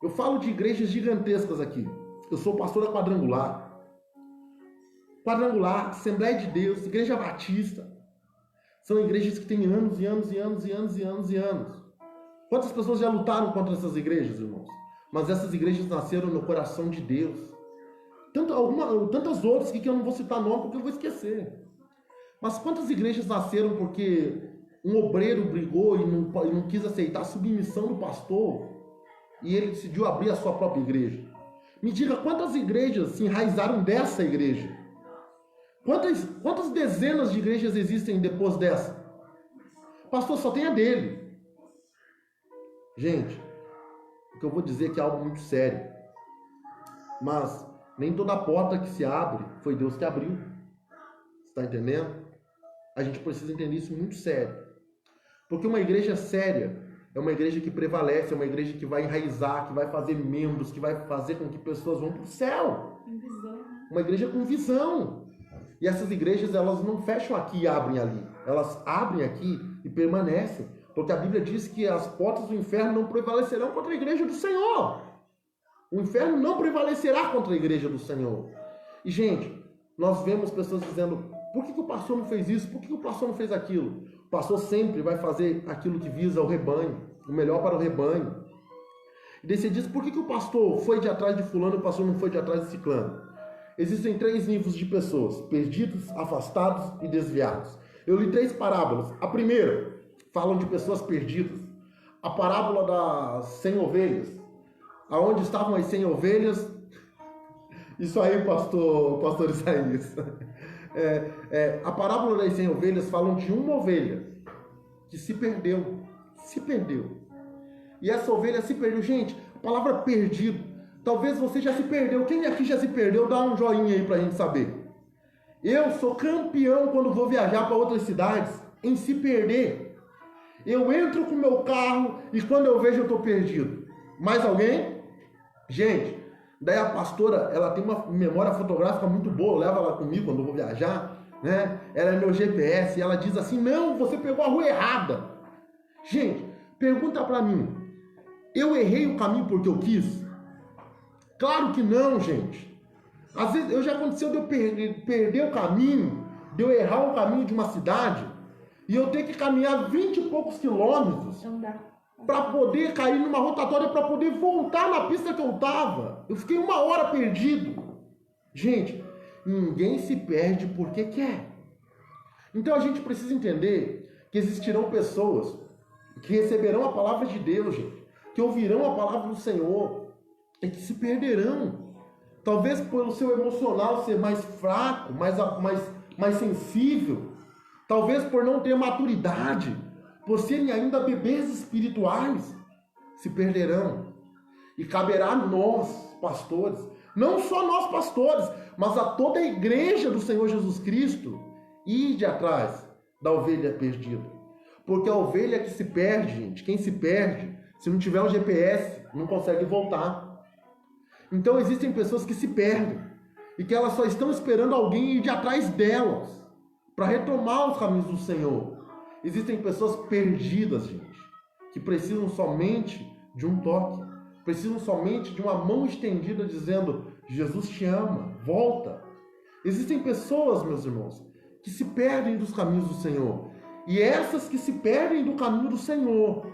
eu falo de igrejas gigantescas aqui. Eu sou pastor da Quadrangular. Quadrangular, Assembleia de Deus, Igreja Batista. São igrejas que têm anos e anos e anos e anos e anos e anos. Quantas pessoas já lutaram contra essas igrejas, irmãos? Mas essas igrejas nasceram no coração de Deus. Tantas outras que eu não vou citar nome porque eu vou esquecer. Mas quantas igrejas nasceram porque um obreiro brigou e não quis aceitar a submissão do pastor e ele decidiu abrir a sua própria igreja? Me diga, quantas igrejas se enraizaram dessa igreja? Quantas dezenas de igrejas existem depois dessa? Pastor, só tem a dele. Gente, o que eu vou dizer é que é algo muito sério. Mas nem toda porta que se abre foi Deus que abriu. Você está entendendo? A gente precisa entender isso muito sério. Porque uma igreja séria é uma igreja que prevalece, é uma igreja que vai enraizar, que vai fazer membros, que vai fazer com que pessoas vão para o céu. Uma igreja com visão. E essas igrejas, elas não fecham aqui e abrem ali. Elas abrem aqui e permanecem. Porque a Bíblia diz que as portas do inferno não prevalecerão contra a igreja do Senhor. O inferno não prevalecerá contra a igreja do Senhor. E, gente, nós vemos pessoas dizendo, por que o pastor não fez isso? Por que o pastor não fez aquilo? O pastor sempre vai fazer aquilo que visa o rebanho, o melhor para o rebanho. E daí você diz, por que o pastor foi de atrás de fulano e o pastor não foi de atrás de ciclano? Existem 3 níveis de pessoas, perdidos, afastados e desviados. Eu li 3 parábolas. A primeira, falam de pessoas perdidas. A parábola das 100 ovelhas. Aonde estavam as 100 ovelhas? Isso aí, pastor Isaías. A parábola das 100 ovelhas falam de uma ovelha que se perdeu. Se perdeu. E essa ovelha se perdeu. Gente, a palavra perdido. Talvez você já se perdeu. Quem aqui já se perdeu? Dá um joinha aí pra gente saber. Eu sou campeão quando vou viajar para outras cidades em se perder. Eu entro com o meu carro e quando eu vejo eu estou perdido. Mais alguém? Gente, daí a pastora, ela tem uma memória fotográfica muito boa, eu levo ela comigo quando eu vou viajar, né? Ela é meu GPS e ela diz assim, não, você pegou a rua errada. Gente, pergunta para mim, eu errei o caminho porque eu quis? Claro que não, gente. Às vezes já aconteceu de eu perder o caminho, de eu errar o caminho de uma cidade e eu ter que caminhar 20 e poucos quilômetros para poder cair numa rotatória, para poder voltar na pista que eu estava. Eu fiquei 1 hora perdido. Gente, ninguém se perde porque quer. Então a gente precisa entender que existirão pessoas que receberão a palavra de Deus, gente, que ouvirão a palavra do Senhor e que se perderão. Talvez pelo seu emocional ser mais fraco, mais sensível. Talvez por não ter maturidade, por serem ainda bebês espirituais, se perderão. E caberá a nós, pastores, não só nós pastores, mas a toda a igreja do Senhor Jesus Cristo, ir de atrás da ovelha perdida. Porque a ovelha que se perde, gente, quem se perde, se não tiver um GPS, não consegue voltar. Então existem pessoas que se perdem e que elas só estão esperando alguém ir de atrás delas para retomar os caminhos do Senhor. Existem pessoas perdidas, gente, que precisam somente de um toque, precisam somente de uma mão estendida dizendo, Jesus te ama, volta. Existem pessoas, meus irmãos, que se perdem dos caminhos do Senhor. E essas que se perdem do caminho do Senhor,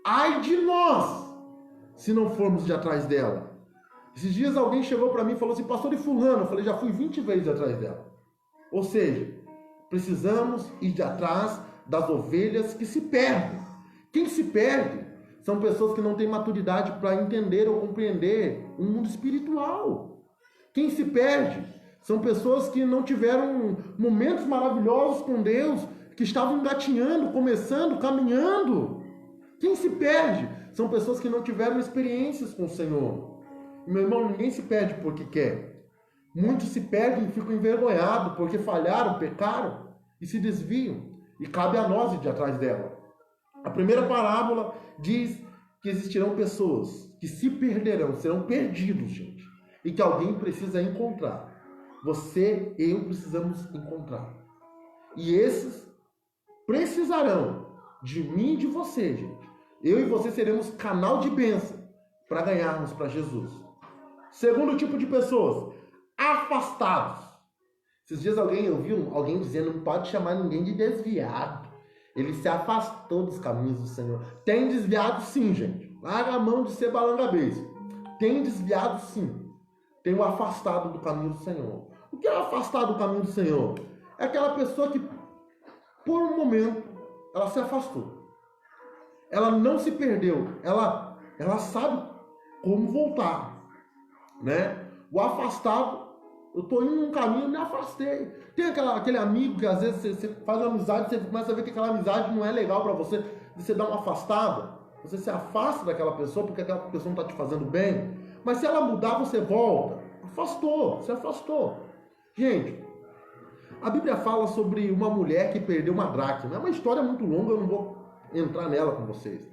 ai de nós, se não formos de atrás dela. Esses dias alguém chegou para mim e falou assim, pastor, e fulano? Eu falei, já fui 20 vezes atrás dela. Ou seja, precisamos ir de atrás das ovelhas que se perdem. Quem se perde são pessoas que não têm maturidade para entender ou compreender o mundo espiritual. Quem se perde são pessoas que não tiveram momentos maravilhosos com Deus, que estavam engatinhando, começando, caminhando. Quem se perde são pessoas que não tiveram experiências com o Senhor. Meu irmão, ninguém se perde porque quer. Muitos se perdem e ficam envergonhados porque falharam, pecaram e se desviam. E cabe a nós ir de atrás dela. A primeira parábola diz que existirão pessoas que se perderão, serão perdidos, gente. E que alguém precisa encontrar. Você e eu precisamos encontrar. E esses precisarão de mim e de você, gente. Eu e você seremos canal de bênção para ganharmos para Jesus. Segundo tipo de pessoas, afastados. Esses dias eu vi alguém dizendo, não pode chamar ninguém de desviado. Ele se afastou dos caminhos do Senhor. Tem desviado sim, gente. Larga a mão de ser balangabês. Tem desviado sim. Tem o afastado do caminho do Senhor. O que é o afastado do caminho do Senhor? É aquela pessoa que, por um momento, ela se afastou. Ela não se perdeu. Ela sabe como voltar. Né? O afastado, eu estou indo num caminho e me afastei. Tem aquele amigo que às vezes você faz uma amizade, você começa a ver que aquela amizade não é legal para você, você dá uma afastada, você se afasta daquela pessoa porque aquela pessoa não está te fazendo bem. Mas se ela mudar, você volta. Afastou, se afastou. Gente, a Bíblia fala sobre uma mulher que perdeu uma dracma. É uma história muito longa, eu não vou entrar nela com vocês.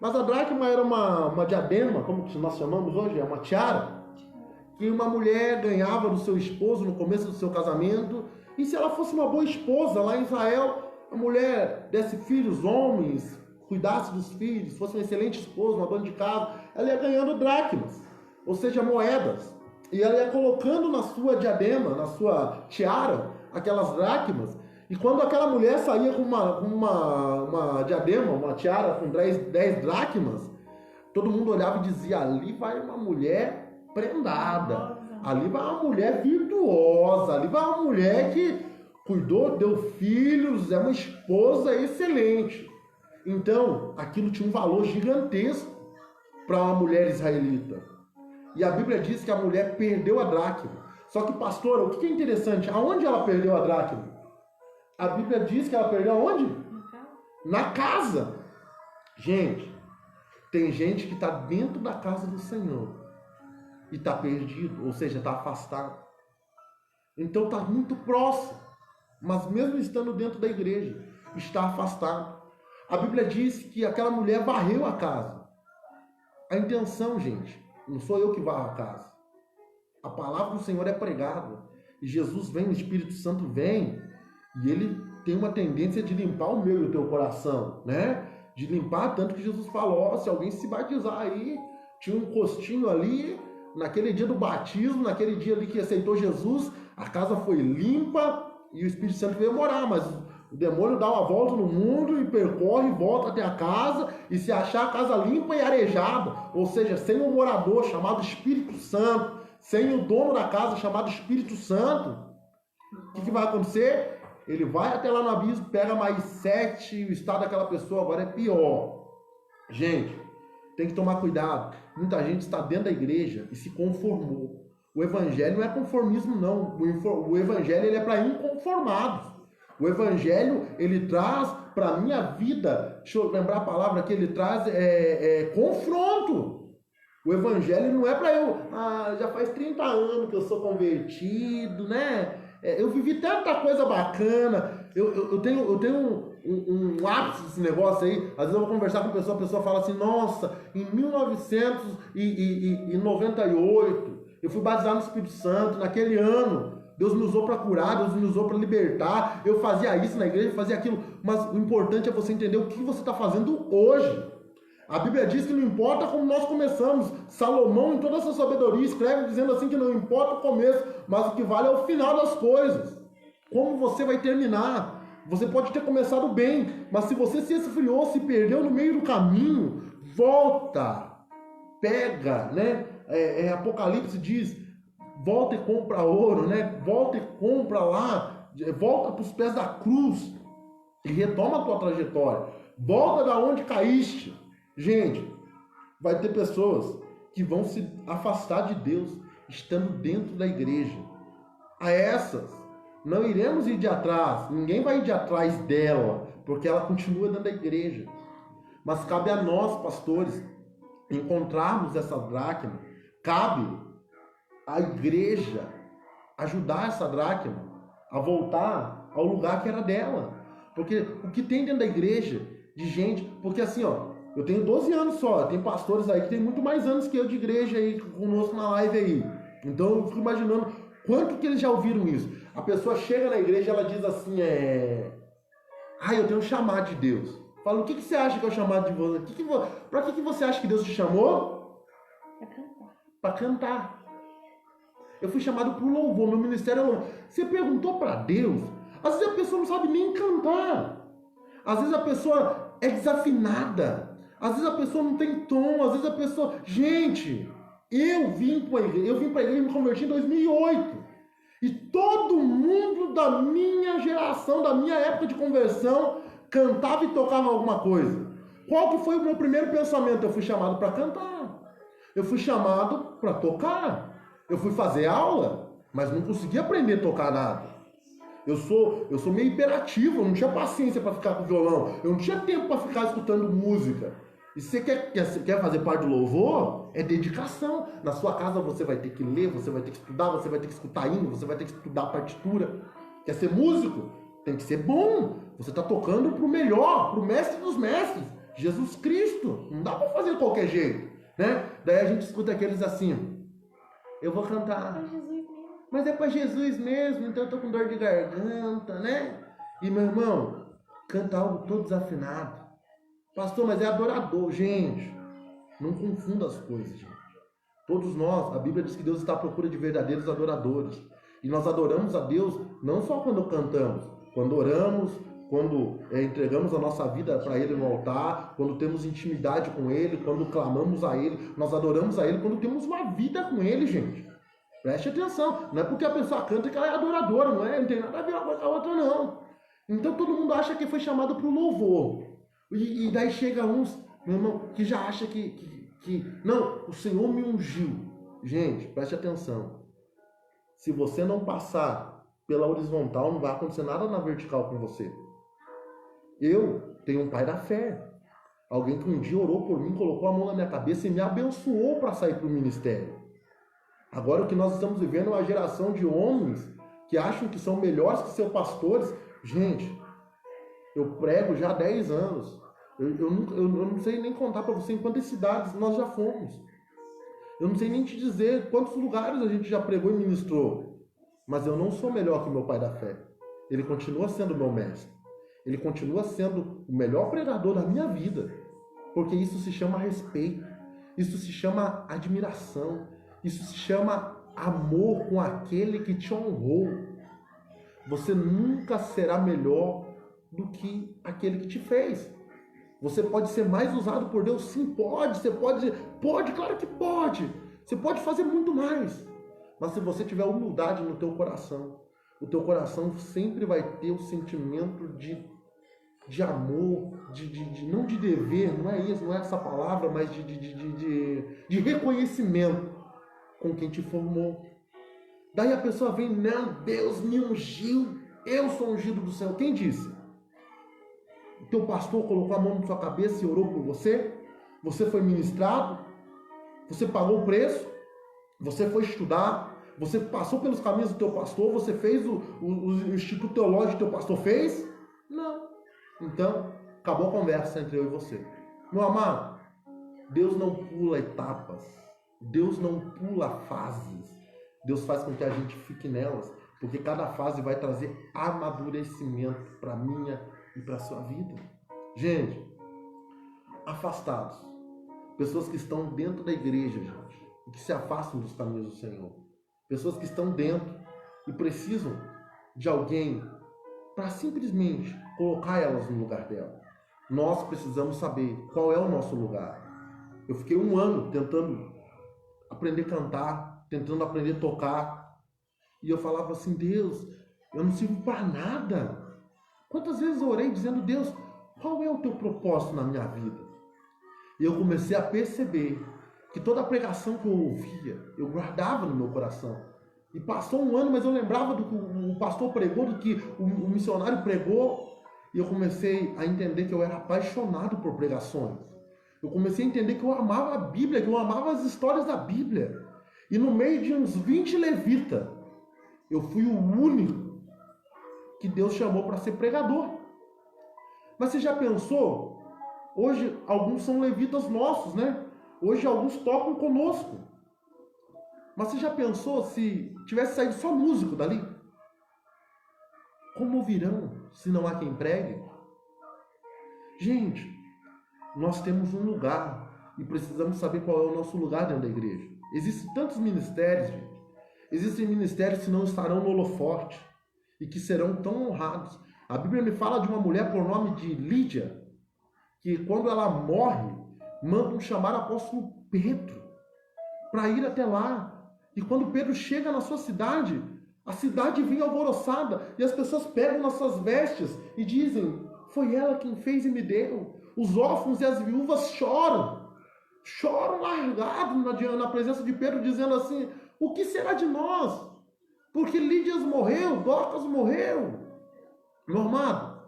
Mas a dracma era uma diadema, como nós chamamos hoje, é uma tiara, que uma mulher ganhava do seu esposo no começo do seu casamento. E se ela fosse uma boa esposa, lá em Israel, a mulher desse filhos, homens, cuidasse dos filhos, fosse uma excelente esposa, uma dona de casa, ela ia ganhando dracmas, ou seja, moedas. E ela ia colocando na sua diadema, na sua tiara, aquelas dracmas. E quando aquela mulher saía com uma diadema, uma tiara com 10 dracmas, todo mundo olhava e dizia, ali vai uma mulher prendada, ali vai uma mulher virtuosa, ali vai uma mulher que cuidou, deu filhos, é uma esposa excelente. Então, aquilo tinha um valor gigantesco para uma mulher israelita. E a Bíblia diz que a mulher perdeu a dracma. Só que, pastor, o que é interessante? Aonde ela perdeu a dracma? A Bíblia diz que ela perdeu aonde? Na casa. Gente, tem gente que está dentro da casa do Senhor e está perdido, ou seja, está afastado. Então está muito próximo, mas mesmo estando dentro da igreja, está afastado. A Bíblia diz que aquela mulher varreu a casa. A intenção, gente, não sou eu que varro a casa. A palavra do Senhor é pregada. E Jesus vem, o Espírito Santo vem, e ele tem uma tendência de limpar o meu e o teu coração, né? De limpar, tanto que Jesus falou, se alguém se batizar aí, tinha um costinho ali, naquele dia do batismo, naquele dia ali que aceitou Jesus, a casa foi limpa e o Espírito Santo veio morar, mas o demônio dá uma volta no mundo e percorre e volta até a casa, e se achar a casa limpa e arejada, ou seja, sem um morador chamado Espírito Santo, sem o dono da casa chamado Espírito Santo, o que vai acontecer? Ele vai até lá no abismo, pega mais 7, e o estado daquela pessoa agora é pior. Gente, tem que tomar cuidado. Muita gente está dentro da igreja e se conformou. O evangelho não é conformismo, não. O evangelho ele é para inconformados. O evangelho, ele traz para a minha vida, deixa eu lembrar a palavra que ele traz, confronto. O evangelho não é para eu, já faz 30 anos que eu sou convertido, né? Eu vivi tanta coisa bacana, eu tenho um ápice desse negócio aí. Às vezes eu vou conversar com a pessoa fala assim, nossa, em 1998, eu fui batizado no Espírito Santo, naquele ano, Deus me usou para curar, Deus me usou para libertar, eu fazia isso na igreja, fazia aquilo, mas o importante é você entender o que você está fazendo hoje. A Bíblia diz que não importa como nós começamos. Salomão, em toda a sua sabedoria, escreve dizendo assim que não importa o começo, mas o que vale é o final das coisas. Como você vai terminar? Você pode ter começado bem, mas se você se esfriou, se perdeu no meio do caminho, volta, pega, né? Apocalipse diz, volta e compra ouro, né? Volta e compra lá, volta para os pés da cruz e retoma a tua trajetória. Volta da onde caíste. Gente, vai ter pessoas que vão se afastar de Deus estando dentro da igreja. A essas, não iremos ir de atrás, ninguém vai ir de atrás dela, porque ela continua dentro da igreja. Mas cabe a nós, pastores, encontrarmos essa dracma, Cabe à igreja ajudar essa dracma a voltar ao lugar que era dela. Porque o que tem dentro da igreja de gente... Porque assim, ó, eu tenho 12 anos só, tem pastores aí que tem muito mais anos que eu de igreja aí conosco na live aí. Então eu fico imaginando quanto que eles já ouviram isso. A pessoa chega na igreja e ela diz assim, eu tenho um chamado de Deus. Fala, o que você acha que é o chamado de você? Pra que você acha que Deus te chamou? Para cantar. Eu fui chamado para o louvor, meu ministério é louvor. Você perguntou para Deus? Às vezes a pessoa não sabe nem cantar. Às vezes a pessoa é desafinada. Às vezes a pessoa não tem tom. Às vezes a pessoa... Gente, eu vim para a igreja e me converti em 2008. E todo mundo da minha geração, da minha época de conversão, cantava e tocava alguma coisa. Qual que foi o meu primeiro pensamento? Eu fui chamado para cantar. Eu fui chamado para tocar. Eu fui fazer aula, mas não consegui aprender a tocar nada. Eu sou meio hiperativo, eu não tinha paciência para ficar com violão. Eu não tinha tempo para ficar escutando música. E se você quer fazer parte do louvor, é dedicação. Na sua casa você vai ter que ler, você vai ter que estudar, você vai ter que escutar hino, você vai ter que estudar partitura. Quer ser músico? Tem que ser bom. Você está tocando pro melhor, pro mestre dos mestres, Jesus Cristo. Não dá para fazer de qualquer jeito, né? Daí a gente escuta aqueles assim, eu vou cantar, mas é para Jesus mesmo, então eu tô com dor de garganta, né? E meu irmão, canta algo todo desafinado. Pastor, mas é adorador. Gente, não confunda as coisas, gente. Todos nós, a Bíblia diz que Deus está à procura de verdadeiros adoradores. E nós adoramos a Deus não só quando cantamos, quando oramos, quando entregamos a nossa vida para Ele no altar, quando temos intimidade com Ele, quando clamamos a Ele. Nós adoramos a Ele quando temos uma vida com Ele, gente. Preste atenção. Não é porque a pessoa canta que ela é adoradora, não tem nada a ver uma coisa com a outra, não. Então todo mundo acha que foi chamado para o louvor. E daí chega uns, meu irmão, que já acha que não, o Senhor me ungiu. Gente, preste atenção. Se você não passar pela horizontal, não vai acontecer nada na vertical com você. Eu tenho um pai da fé. Alguém que um dia orou por mim, colocou a mão na minha cabeça e me abençoou para sair para o ministério. Agora o que nós estamos vivendo é uma geração de homens que acham que são melhores que seus pastores. Gente, eu prego já há 10 anos. Eu não sei nem contar para você em quantas cidades nós já fomos. Eu não sei nem te dizer quantos lugares a gente já pregou e ministrou. Mas eu não sou melhor que meu pai da fé. Ele continua sendo meu mestre. Ele continua sendo o melhor pregador da minha vida. Porque isso se chama respeito. Isso se chama admiração. Isso se chama amor com aquele que te honrou. Você nunca será melhor do que aquele que te fez. Você pode ser mais usado por Deus? Sim, pode. Você pode, claro que pode. Você pode fazer muito mais. Mas se você tiver humildade no teu coração, o teu coração sempre vai ter o sentimento de amor, não de dever, não é isso, não é essa palavra, mas de reconhecimento com quem te formou. Daí a pessoa vem, não, Deus me ungiu, eu sou ungido do Senhor. Quem disse? O teu pastor colocou a mão na sua cabeça e orou por você? Você foi ministrado? Você pagou o preço? Você foi estudar? Você passou pelos caminhos do teu pastor? Você fez o instituto teológico que o teu pastor fez? Não. Então, acabou a conversa entre eu e você. Meu amado, Deus não pula etapas. Deus não pula fases. Deus faz com que a gente fique nelas, porque cada fase vai trazer amadurecimento para a minha e para a sua vida. Gente, afastados. Pessoas que estão dentro da igreja, gente, e que se afastam dos caminhos do Senhor. Pessoas que estão dentro e precisam de alguém para simplesmente colocar elas no lugar dela. Nós precisamos saber qual é o nosso lugar. Eu fiquei 1 ano tentando aprender a cantar, tentando aprender a tocar. E eu falava assim, Deus, eu não sirvo para nada. Quantas vezes eu orei dizendo, Deus, qual é o teu propósito na minha vida? E eu comecei a perceber que toda a pregação que eu ouvia, eu guardava no meu coração. E passou 1 ano, mas eu lembrava do que o pastor pregou, do que o missionário pregou. E eu comecei a entender que eu era apaixonado por pregações. Eu comecei a entender que eu amava a Bíblia, que eu amava as histórias da Bíblia. E no meio de uns 20 levitas, eu fui o único que Deus chamou para ser pregador. Mas você já pensou? Hoje alguns são levitas nossos, né? Hoje alguns tocam conosco. Mas você já pensou se tivesse saído só músico dali? Como ouvirão se não há quem pregue? Gente, nós temos um lugar e precisamos saber qual é o nosso lugar dentro da igreja. Existem tantos ministérios, gente. Existem ministérios que não estarão no holofote e que serão tão honrados. A Bíblia me fala de uma mulher por nome de Lídia, que quando ela morre, mandam chamar o apóstolo Pedro para ir até lá. E quando Pedro chega na sua cidade, a cidade vem alvoroçada e as pessoas pegam nas suas vestes e dizem: foi ela quem fez e me deu. Os órfãos e as viúvas choram largados na presença de Pedro, dizendo assim: o que será de nós? Porque Lídias morreu, Dorcas morreu. Meu amado,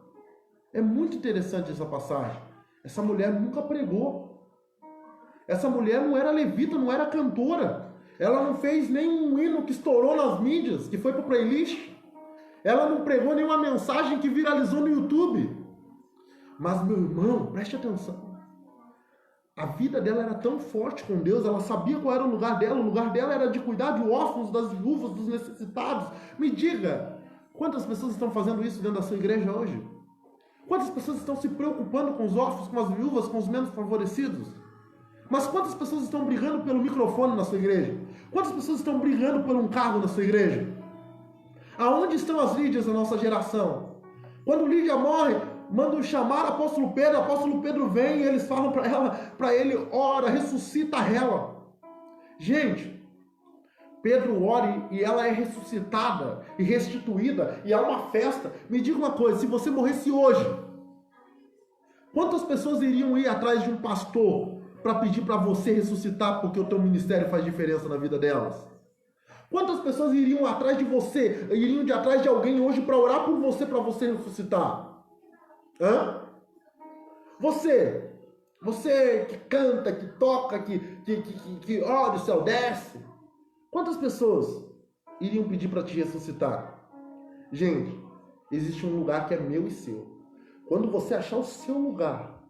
é muito interessante essa passagem. Essa mulher nunca pregou. Essa mulher não era levita, não era cantora. Ela não fez nenhum hino que estourou nas mídias, que foi para o playlist. Ela não pregou nenhuma mensagem que viralizou no YouTube. Mas, meu irmão, preste atenção. A vida dela era tão forte com Deus, ela sabia qual era o lugar dela. O lugar dela era de cuidar de órfãos, das viúvas, dos necessitados. Me diga, quantas pessoas estão fazendo isso dentro da sua igreja hoje? Quantas pessoas estão se preocupando com os órfãos, com as viúvas, com os menos favorecidos? Mas quantas pessoas estão brigando pelo microfone na sua igreja? Quantas pessoas estão brigando por um cargo na sua igreja? Aonde estão as Lídias da nossa geração? Quando Lídia morre, mandam chamar o apóstolo Pedro vem e eles falam para ele, ora, ressuscita ela. Gente, Pedro ora e ela é ressuscitada e restituída e há uma festa. Me diga uma coisa, se você morresse hoje, quantas pessoas iriam ir atrás de um pastor para pedir para você ressuscitar porque o teu ministério faz diferença na vida delas? Quantas pessoas iriam atrás de você, iriam de atrás de alguém hoje para orar por você, para você ressuscitar? Hã? Você que canta, que toca, que ora, o céu desce. Quantas pessoas iriam pedir para te ressuscitar? Gente, existe um lugar que é meu e seu. Quando você achar o seu lugar,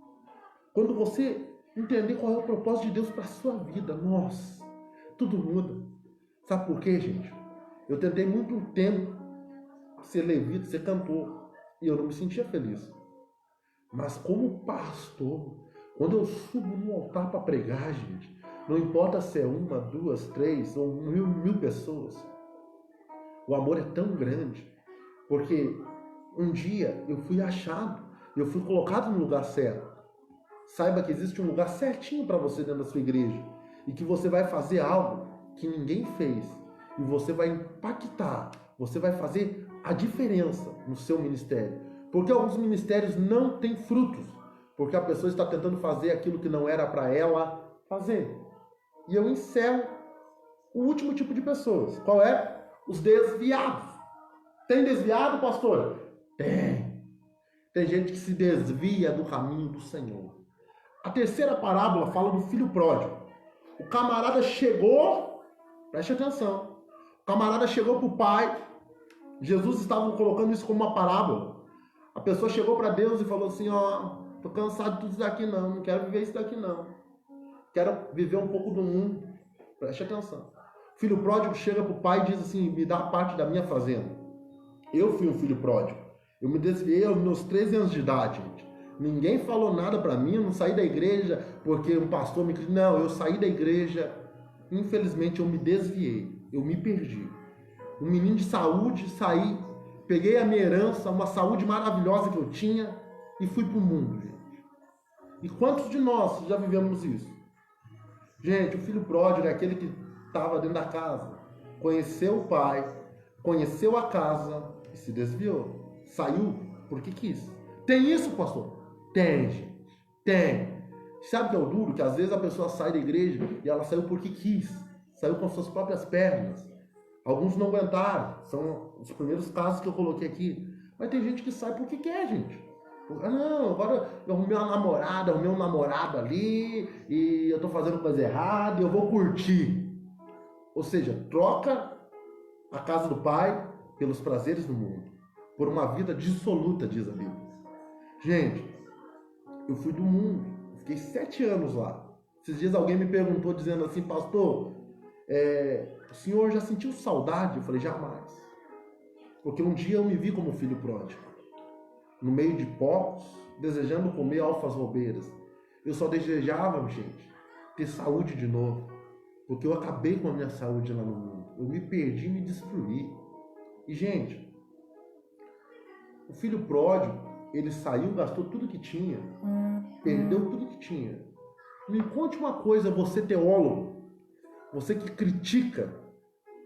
quando você entender qual é o propósito de Deus para a sua vida, nossa, tudo muda. Sabe por quê, gente? Eu tentei muito tempo ser levita, ser cantor, e eu não me sentia feliz. Mas como pastor, quando eu subo no altar para pregar, gente, não importa se é 1, 2, 3 ou mil pessoas, o amor é tão grande, porque um dia eu fui achado, eu fui colocado no lugar certo. Saiba que existe um lugar certinho para você dentro da sua igreja e que você vai fazer algo que ninguém fez e você vai impactar, você vai fazer a diferença no seu ministério. Porque alguns ministérios não têm frutos, porque a pessoa está tentando fazer aquilo que não era para ela fazer. E eu encerro o último tipo de pessoas. Qual é? Os desviados. Tem desviado, pastor? Tem. Tem gente que se desvia do caminho do Senhor. A terceira parábola fala do filho pródigo. O camarada chegou, preste atenção, o camarada chegou para o pai, Jesus estava colocando isso como uma parábola. A pessoa chegou para Deus e falou assim, ó, tô cansado de tudo isso daqui não quero viver isso daqui não. Quero viver um pouco do mundo. Preste atenção. O filho pródigo chega para o pai e diz assim, me dá parte da minha fazenda. Eu fui um filho pródigo. Eu me desviei aos meus 13 anos de idade, gente. Ninguém falou nada para mim, eu não saí da igreja porque um pastor me... Não, eu saí da igreja, infelizmente eu me desviei, eu me perdi. Um menino de saúde, saí, peguei a minha herança, uma saúde maravilhosa que eu tinha e fui para o mundo, gente. E quantos de nós já vivemos isso? Gente, o filho pródigo é aquele que estava dentro da casa, conheceu o pai, conheceu a casa e se desviou. Saiu porque quis. Tem isso, pastor? Tem, gente. Tem. Sabe o que é o duro? Que às vezes a pessoa sai da igreja e ela saiu porque quis. Saiu com suas próprias pernas. Alguns não aguentaram. São os primeiros casos que eu coloquei aqui. Mas tem gente que sai porque quer, gente. Não, agora eu arrumei uma namorada, arrumei um namorado ali e eu tô fazendo coisa errada e eu vou curtir. Ou seja, troca a casa do pai pelos prazeres do mundo, por uma vida dissoluta, diz a Bíblia. Gente, eu fui do mundo, fiquei 7 anos lá. Esses dias alguém me perguntou dizendo assim, pastor, o senhor já sentiu saudade? Eu falei, jamais. Porque um dia eu me vi como filho pródigo, no meio de porcos, desejando comer alfarrobeiras. Eu só desejava, gente, ter saúde de novo, porque eu acabei com a minha saúde lá no mundo. Eu me perdi, me destruí. E, gente, o filho pródigo, ele saiu, gastou tudo que tinha, perdeu tudo que tinha. Me conte uma coisa, você teólogo, você que critica,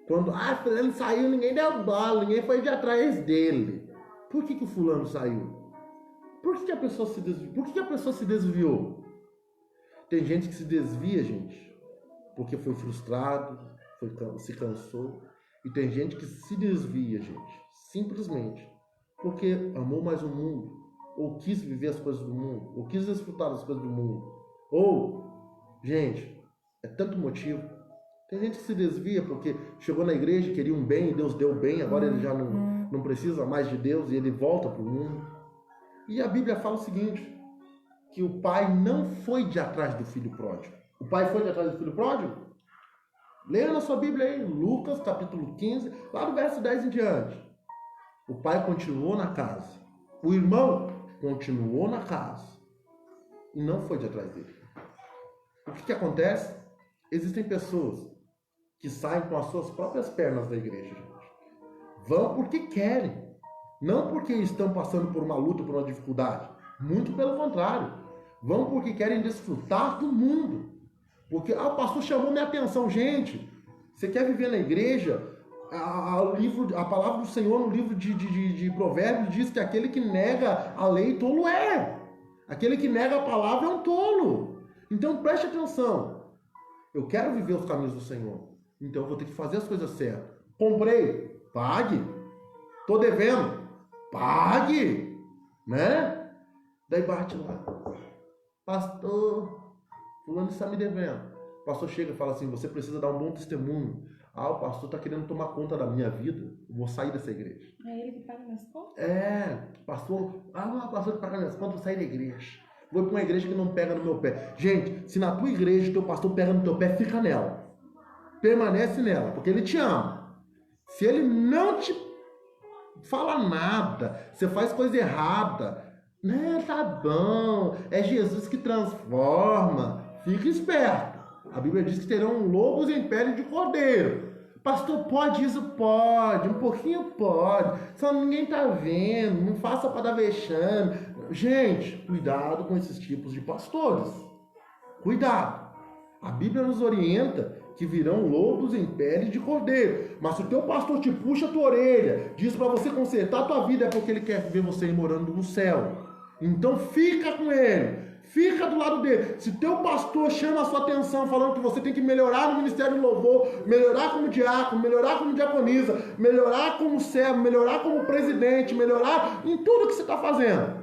quando, fulano saiu, ninguém deu bola, ninguém foi de atrás dele. Por que o fulano saiu? Por que a pessoa se desviou? Por que a pessoa se desviou? Tem gente que se desvia, gente, porque foi frustrado, se cansou. E tem gente que se desvia, gente, simplesmente porque amou mais o mundo, ou quis viver as coisas do mundo, ou quis desfrutar das coisas do mundo. Ou, gente, é tanto motivo. Tem gente que se desvia porque chegou na igreja, queria um bem, e Deus deu bem, agora ele já não precisa mais de Deus e ele volta para o mundo. E a Bíblia fala o seguinte, que o pai não foi de atrás do filho pródigo. O pai foi de atrás do filho pródigo? Leia na sua Bíblia aí, Lucas capítulo 15, lá do verso 10 em diante. O pai continuou na casa. O irmão continuou na casa. E não foi de atrás dele. O que acontece? Existem pessoas que saem com as suas próprias pernas da igreja, gente. Vão porque querem. Não porque estão passando por uma luta, por uma dificuldade. Muito pelo contrário. Vão porque querem desfrutar do mundo. Porque o pastor chamou minha atenção. Gente, você quer viver na igreja? A palavra do Senhor no livro de Provérbios diz que aquele que nega a lei tolo é. Aquele que nega a palavra é um tolo. Então preste atenção. Eu quero viver os caminhos do Senhor. Então eu vou ter que fazer as coisas certas. Comprei, pague. Tô devendo, pague. Né? Daí bate lá. Pastor, fulano está me devendo. O pastor chega e fala assim, você precisa dar um bom testemunho. O pastor está querendo tomar conta da minha vida. Eu vou sair dessa igreja. É ele que paga minhas contas? Pastor. Não, pastor que paga minhas contas, eu vou sair da igreja. Vou para uma igreja que não pega no meu pé. Gente, se na tua igreja o teu pastor pega no teu pé, fica nela. Permanece nela, porque ele te ama. Se ele não te fala nada, você faz coisa errada, tá bom, é Jesus que transforma. Fica esperto. A Bíblia diz que terão lobos em pele de cordeiro. Pastor, pode isso? Pode. Um pouquinho pode. Só ninguém tá vendo. Não faça para dar vexame. Gente, cuidado com esses tipos de pastores. Cuidado. A Bíblia nos orienta que virão lobos em pele de cordeiro. Mas se o teu pastor te puxa a tua orelha, diz para você consertar a tua vida, é porque ele quer ver você morando no céu. Então fica com ele. Fica do lado dele. Se teu pastor chama a sua atenção falando que você tem que melhorar no ministério do louvor, melhorar como diácono, melhorar como diaconisa, melhorar como servo, melhorar como presidente, melhorar em tudo que você está fazendo,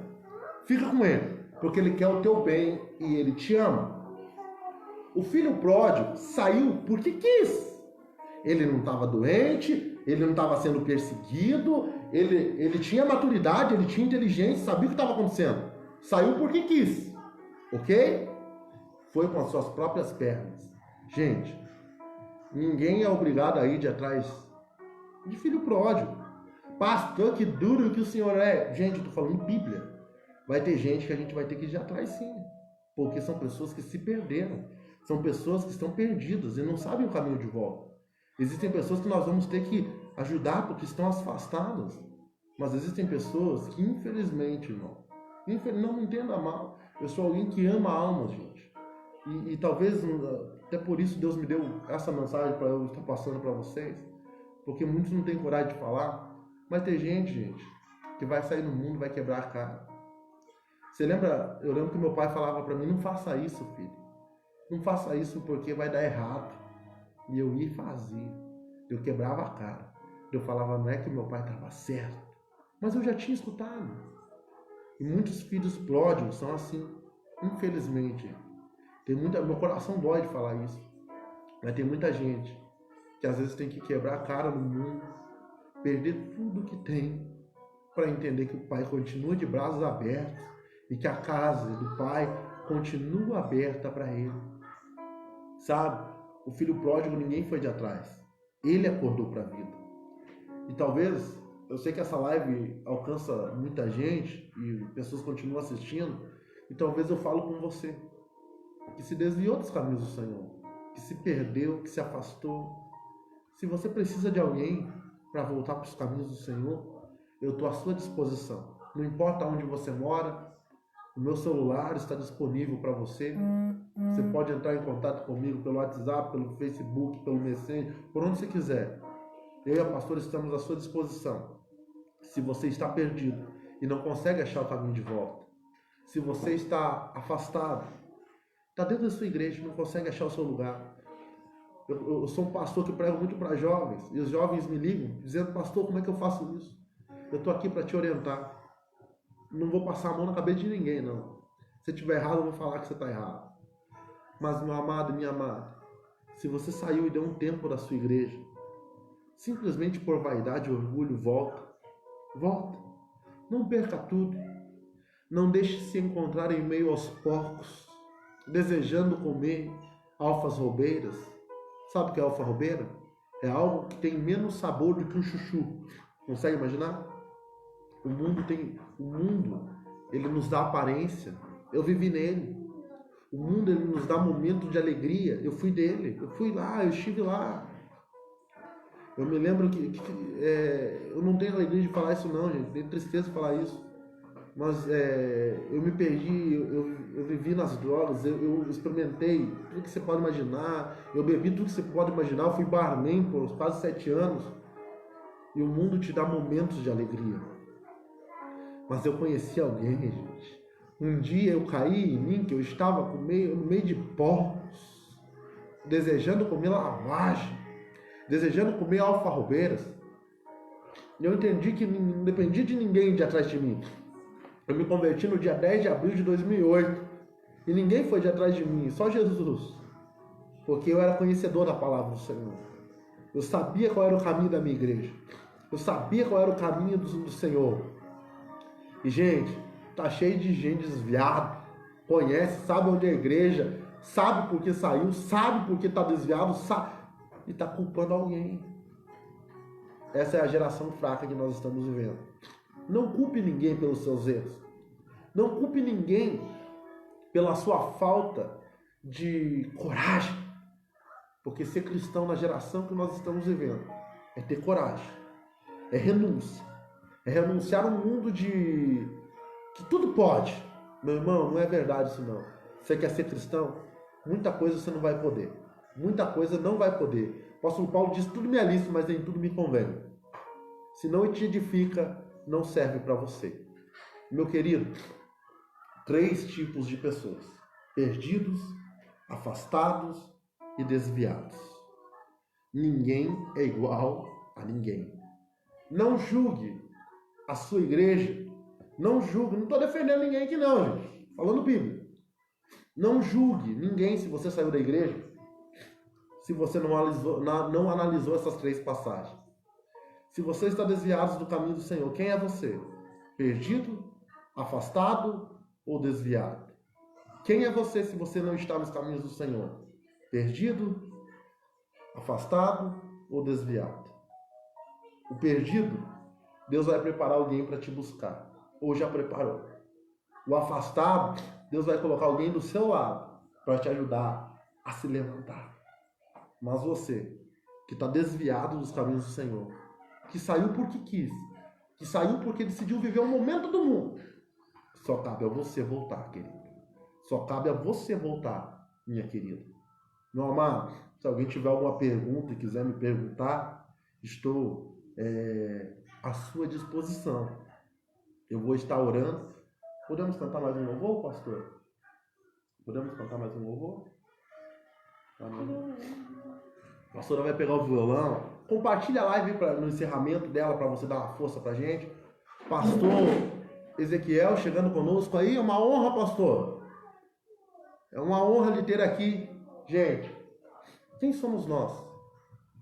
fica com ele, porque ele quer o teu bem e ele te ama. O filho pródigo saiu porque quis. Ele não estava doente, ele não estava sendo perseguido, ele tinha maturidade, ele tinha inteligência, sabia o que estava acontecendo. Saiu porque quis. Ok? Foi com as suas próprias pernas. Gente, ninguém é obrigado a ir de atrás de filho pródigo. Pastor, que duro que o senhor é. Gente, eu tô falando Bíblia. Vai ter gente que a gente vai ter que ir de atrás sim. Porque são pessoas que se perderam. São pessoas que estão perdidas e não sabem o caminho de volta. Existem pessoas que nós vamos ter que ajudar porque estão afastadas. Mas existem pessoas que, infelizmente, não me entenda mal. Eu sou alguém que ama almas, gente. E talvez, até por isso, Deus me deu essa mensagem para eu estar passando para vocês. Porque muitos não têm coragem de falar. Mas tem gente, que vai sair no mundo e vai quebrar a cara. Você lembra? Eu lembro que meu pai falava para mim, não faça isso, filho. Não faça isso porque vai dar errado. E eu ia e fazia. Eu quebrava a cara. Eu falava, não é que meu pai estava certo. Mas eu já tinha escutado. E muitos filhos pródigos são assim, infelizmente. Meu coração dói de falar isso. Mas tem muita gente que às vezes tem que quebrar a cara no mundo, perder tudo que tem, para entender que o Pai continua de braços abertos e que a casa do Pai continua aberta para ele. Sabe? O filho pródigo, ninguém foi de atrás. Ele acordou para a vida. E talvez, eu sei que essa live alcança muita gente e pessoas continuam assistindo, e talvez eu falo com você, que se desviou dos caminhos do Senhor, que se perdeu, que se afastou. Se você precisa de alguém para voltar para os caminhos do Senhor, eu estou à sua disposição. Não importa onde você mora, o meu celular está disponível para você. Você pode entrar em contato comigo pelo WhatsApp, pelo Facebook, pelo Messenger, por onde você quiser. Eu e a pastora estamos à sua disposição. Se você está perdido e não consegue achar o caminho de volta, se você está afastado, está dentro da sua igreja e não consegue achar o seu lugar. Eu sou um pastor que prego muito para jovens, e os jovens me ligam dizendo: pastor, como é que eu faço isso? Eu estou aqui para te orientar. Não vou passar a mão na cabeça de ninguém, não. Se estiver errado, eu vou falar que você está errado. Mas, meu amado e minha amada, se você saiu e deu um tempo da sua igreja, simplesmente por vaidade e orgulho, volta. Volta. Não perca tudo. Não deixe se encontrar em meio aos porcos, desejando comer alfarrobeiras. Sabe o que é alfarrobeira? É algo que tem menos sabor do que um chuchu. Consegue imaginar? O mundo, ele nos dá aparência. Eu vivi nele. O mundo, ele nos dá momentos de alegria. Eu fui dele. Eu fui lá, eu estive lá. Eu me lembro que eu não tenho alegria de falar isso não, gente. Tenho tristeza de falar isso. Mas eu me perdi, eu vivi nas drogas, eu experimentei tudo que você pode imaginar. Eu bebi tudo que você pode imaginar. Eu fui barman por quase 7 anos. E o mundo te dá momentos de alegria. Mas eu conheci alguém, gente. Um dia eu caí em mim, que eu estava no meio de porcos, desejando comer lavagem, desejando comer alfarrobeiras. E eu entendi que não dependia de ninguém de atrás de mim. Eu me converti no dia 10 de abril de 2008. E ninguém foi de atrás de mim, só Jesus. Porque eu era conhecedor da palavra do Senhor. Eu sabia qual era o caminho da minha igreja. Eu sabia qual era o caminho do Senhor. E, gente, tá cheio de gente desviada. Conhece, sabe onde é a igreja, sabe por que saiu, sabe por que tá desviado, sabe, e tá culpando alguém. Essa é a geração fraca que nós estamos vivendo. Não culpe ninguém pelos seus erros. Não culpe ninguém pela sua falta de coragem. Porque ser cristão na geração que nós estamos vivendo é ter coragem. É renúncia. É renunciar a um mundo que tudo pode. Meu irmão, não é verdade isso não. Você quer ser cristão? Muita coisa você não vai poder. Muita coisa não vai poder. O apóstolo Paulo diz: tudo me é lícito, mas nem tudo me convém. Se não te edifica, não serve para você. Meu querido, 3 tipos de pessoas: perdidos, afastados e desviados. Ninguém é igual a ninguém. Não julgue a sua igreja. Não julgue. Não estou defendendo ninguém aqui não, gente. Falando Bíblia. Não julgue ninguém se você saiu da igreja, se você não analisou essas 3 passagens. Se você está desviado do caminho do Senhor, quem é você? Perdido, afastado ou desviado? Quem é você se você não está nos caminhos do Senhor? Perdido, afastado ou desviado? O perdido, Deus vai preparar alguém para te buscar, ou já preparou. O afastado, Deus vai colocar alguém do seu lado para te ajudar a se levantar. Mas você, que está desviado dos caminhos do Senhor, que saiu porque quis, que saiu porque decidiu viver o momento do mundo, só cabe a você voltar, querido. Só cabe a você voltar, minha querida. Meu amado, se alguém tiver alguma pergunta e quiser me perguntar, estou à sua disposição. Eu vou estar orando. Podemos cantar mais um louvor, pastor? Podemos cantar mais um louvor? Amém. A pastora vai pegar o violão. Compartilha a live no encerramento dela para você dar uma força pra gente. Pastor Ezequiel chegando conosco aí. É uma honra, pastor. É uma honra lhe ter aqui. Gente, quem somos nós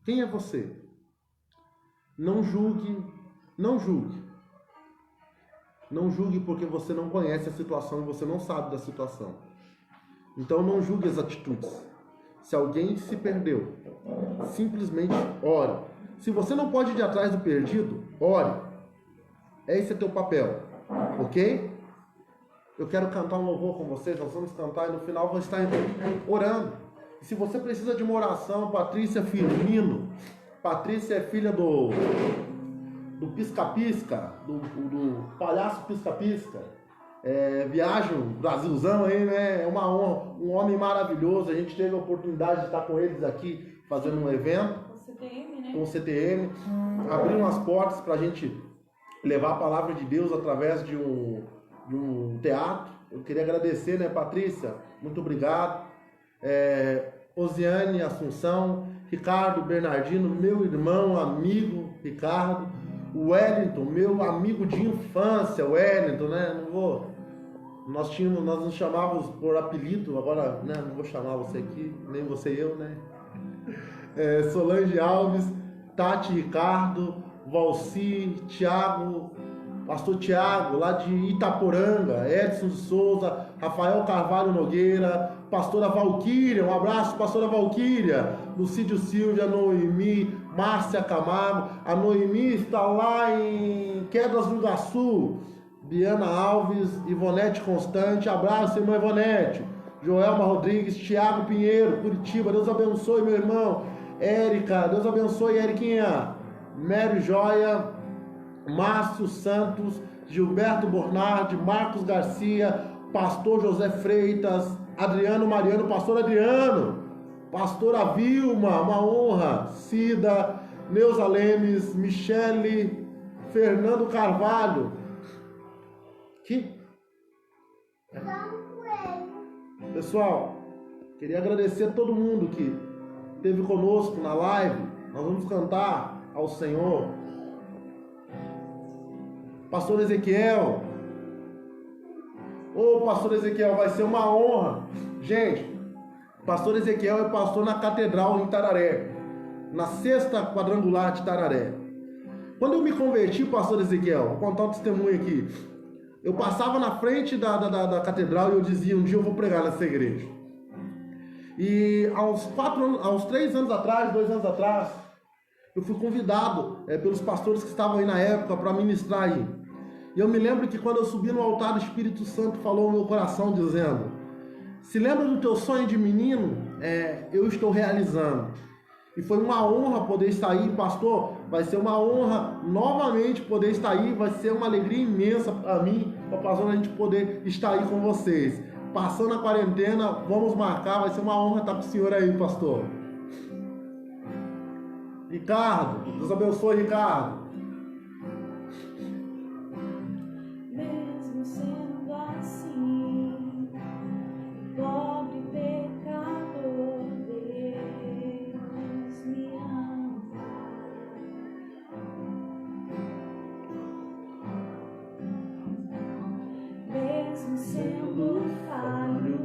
Quem é você? Não julgue, não julgue. Não julgue porque você não conhece a situação e você não sabe da situação. Então não julgue as atitudes. Se alguém se perdeu, simplesmente ore. Se você não pode ir atrás do perdido, ore. Esse é teu papel, ok? Eu quero cantar um louvor com vocês, nós vamos cantar e no final vou estar orando. E se você precisa de uma oração, Patrícia Firmino, Patrícia é filha do Pisca-Pisca, do palhaço Pisca-Pisca. Viaja o Brasilzão aí, né? É uma honra, um homem maravilhoso. A gente teve a oportunidade de estar com eles aqui fazendo um evento. Com o CTM, né? Com o CTM. Abriram as portas para a gente levar a palavra de Deus através de um teatro. Eu queria agradecer, né, Patrícia? Muito obrigado. Osiane Assunção, Ricardo Bernardino, meu irmão, amigo Ricardo. O Wellington, meu amigo de infância, Wellington, né? Nós nos chamávamos por apelido, agora, né? Não vou chamar você aqui, nem você e eu, né? Solange Alves, Tati Ricardo, Valci, Thiago, Pastor Thiago, lá de Itaporanga, Edson de Souza, Rafael Carvalho Nogueira, Pastora Valquíria, um abraço, Pastora Valquíria, Lucídio Silvia, Noemi, Márcia Camargo, a Noemi está lá em Quedas do Iguaçu, Biana Alves, Ivonete Constante, abraço, irmã Ivonete, Joelma Rodrigues, Thiago Pinheiro, Curitiba, Deus abençoe, meu irmão, Érica, Deus abençoe, Eriquinha, Mary Joia, Márcio Santos, Gilberto Bornardi, Marcos Garcia, Pastor José Freitas, Adriano Mariano, Pastor Adriano, Pastora Vilma, uma honra, Cida, Neuza Lemes, Michele, Fernando Carvalho. Pessoal, queria agradecer a todo mundo que esteve conosco na live. Nós vamos cantar ao Senhor. Pastor Ezequiel. Pastor Ezequiel, vai ser uma honra. Gente, Pastor Ezequiel é pastor na Catedral em Tararé, na 6ª quadrangular de Tararé. Quando eu me converti, Pastor Ezequiel, vou contar um testemunho aqui. Eu passava na frente da catedral e eu dizia, um dia eu vou pregar nessa igreja. E aos 3 anos atrás, 2 anos atrás, eu fui convidado pelos pastores que estavam aí na época para ministrar aí. E eu me lembro que quando eu subi no altar, o Espírito Santo falou no meu coração dizendo, se lembra do teu sonho de menino? Eu estou realizando. E foi uma honra poder estar aí, pastor. Vai ser uma honra novamente poder estar aí. Vai ser uma alegria imensa para mim, para pastor, a gente poder estar aí com vocês. Passando a quarentena, vamos marcar. Vai ser uma honra estar com o senhor aí, pastor. Ricardo, Deus abençoe, Ricardo. Mesmo sendo assim, pobre pecador, Deus me ama. Mesmo sendo falho,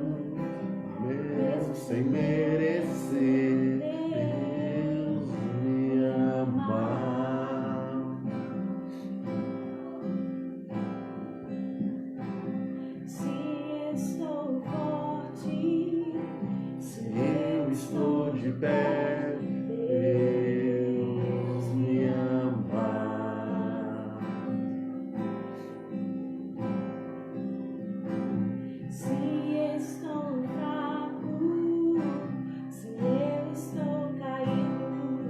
Mesmo sem merecer, Deus me ama. se estou forte, se Eu estou de pé, Deus me ama. se estou fraco, se eu estou caído,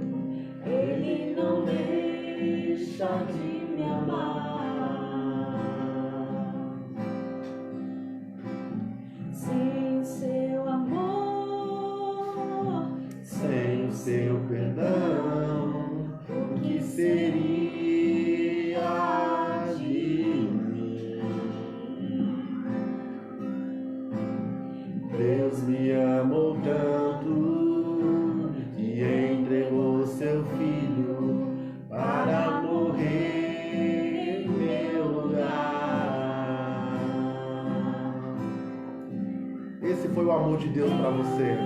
Ele não deixa de me amar. Sem o seu amor, Sem o seu perdão, o que seria de mim? Deus me amou tanto que entregou seu filho para morrer em meu lugar. Foi o amor de Deus para você.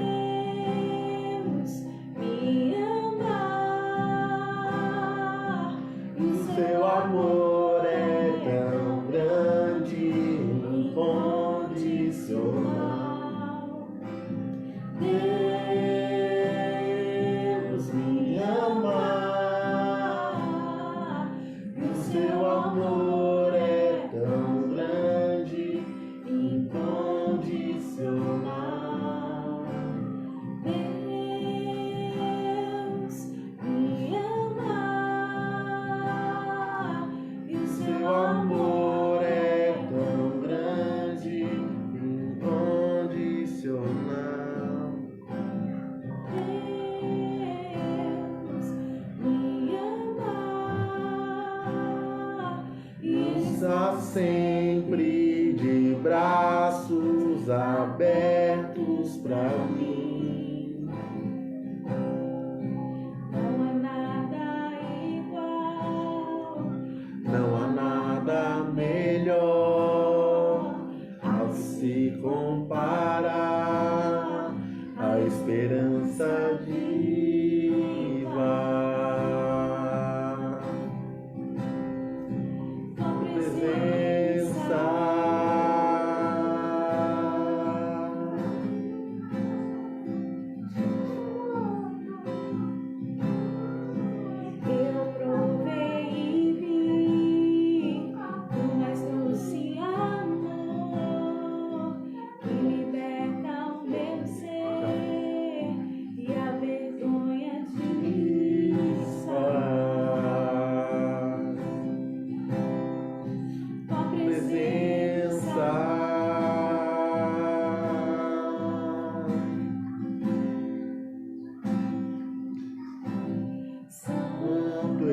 Deus me ama. sempre de braços abertos pra mim. Não há nada igual, Não há nada melhor ao se comparar à esperança viva. tua Presença. Eu provei e vi do mais doce amor que liberta o meu ser e a vergonha desfaz. Tua presença, Santo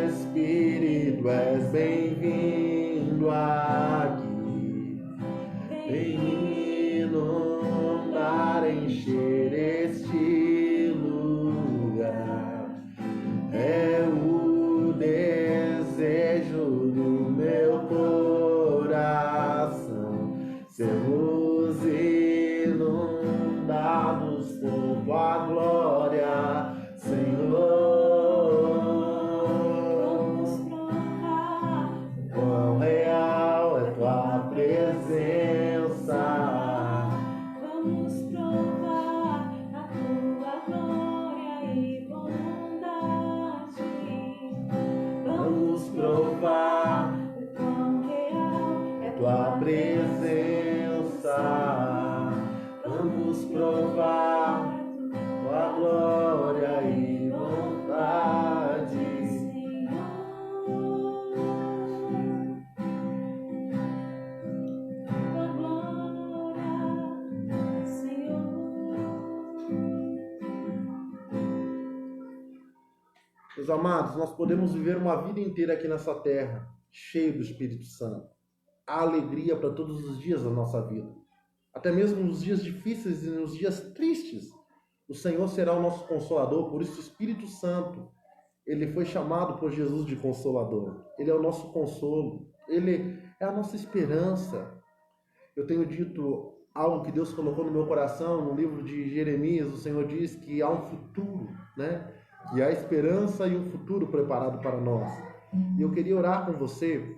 Espírito, és bem-vindo aqui. Vem me inundar, encher este lugar. É o desejo do meu coração. Sermos inundados por tua glória, Senhor. vamos provar, Quão real é tua presença. vamos provar a tua glória e bondade. Vamos provar o quão real é tua presença. Vamos provar tua glória e vontade. Senhor. Tua glória, Senhor. Meus amados, nós podemos viver uma vida inteira aqui nessa terra, cheio do Espírito Santo. Há alegria para todos os dias da nossa vida. Até mesmo nos dias difíceis e nos dias tristes, o Senhor será o nosso consolador. Por isso o Espírito Santo, ele foi chamado por Jesus de Consolador. Ele é o nosso consolo. Ele é a nossa esperança. Eu tenho dito algo que Deus colocou no meu coração, no livro de Jeremias. O Senhor diz que há um futuro, né? Que há esperança e um futuro preparado para nós. E eu queria orar com você.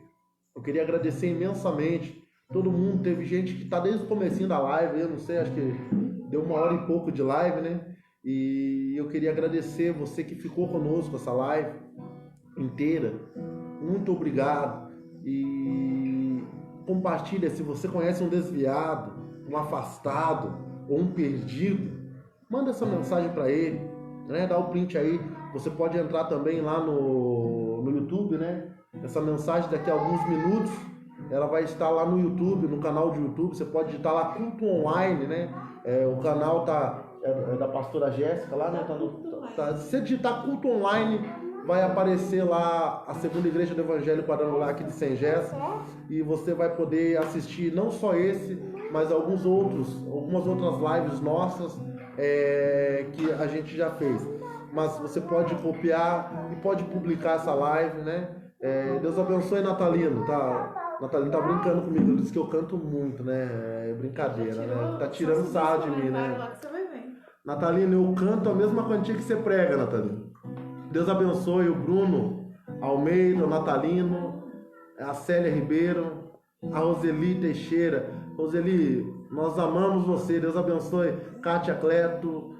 Eu queria agradecer imensamente. Todo mundo, teve gente que está desde o comecinho da live, eu não sei, acho que deu 1 hora e pouco de live, né? E eu queria agradecer você que ficou conosco essa live inteira. Muito obrigado. E compartilha, se você conhece um desviado, um afastado ou um perdido, manda essa mensagem para ele, né? Dá o print aí. Você pode entrar também lá no YouTube, né? Essa mensagem daqui a alguns minutos, ela vai estar lá no YouTube, no canal de YouTube. Você pode digitar lá Culto Online, né? O canal é da pastora Jéssica lá, né? Se você digitar Culto Online, vai aparecer lá a Segunda Igreja do Evangelho Quadrangular aqui de Sengés, e você vai poder assistir não só esse, mas algumas outras lives nossas que a gente já fez. Mas você pode copiar e pode publicar essa live, né? Deus abençoe Natalino, tá? Natalino tá brincando comigo, ele disse que eu canto muito, né? É brincadeira, né? Tá tirando sarro de mim, né? Natalino, eu canto a mesma quantia que você prega, Natalino. Deus abençoe o Bruno Almeida, o Natalino, a Célia Ribeiro, a Roseli Teixeira. Roseli, nós amamos você. Deus abençoe Kátia Cleto,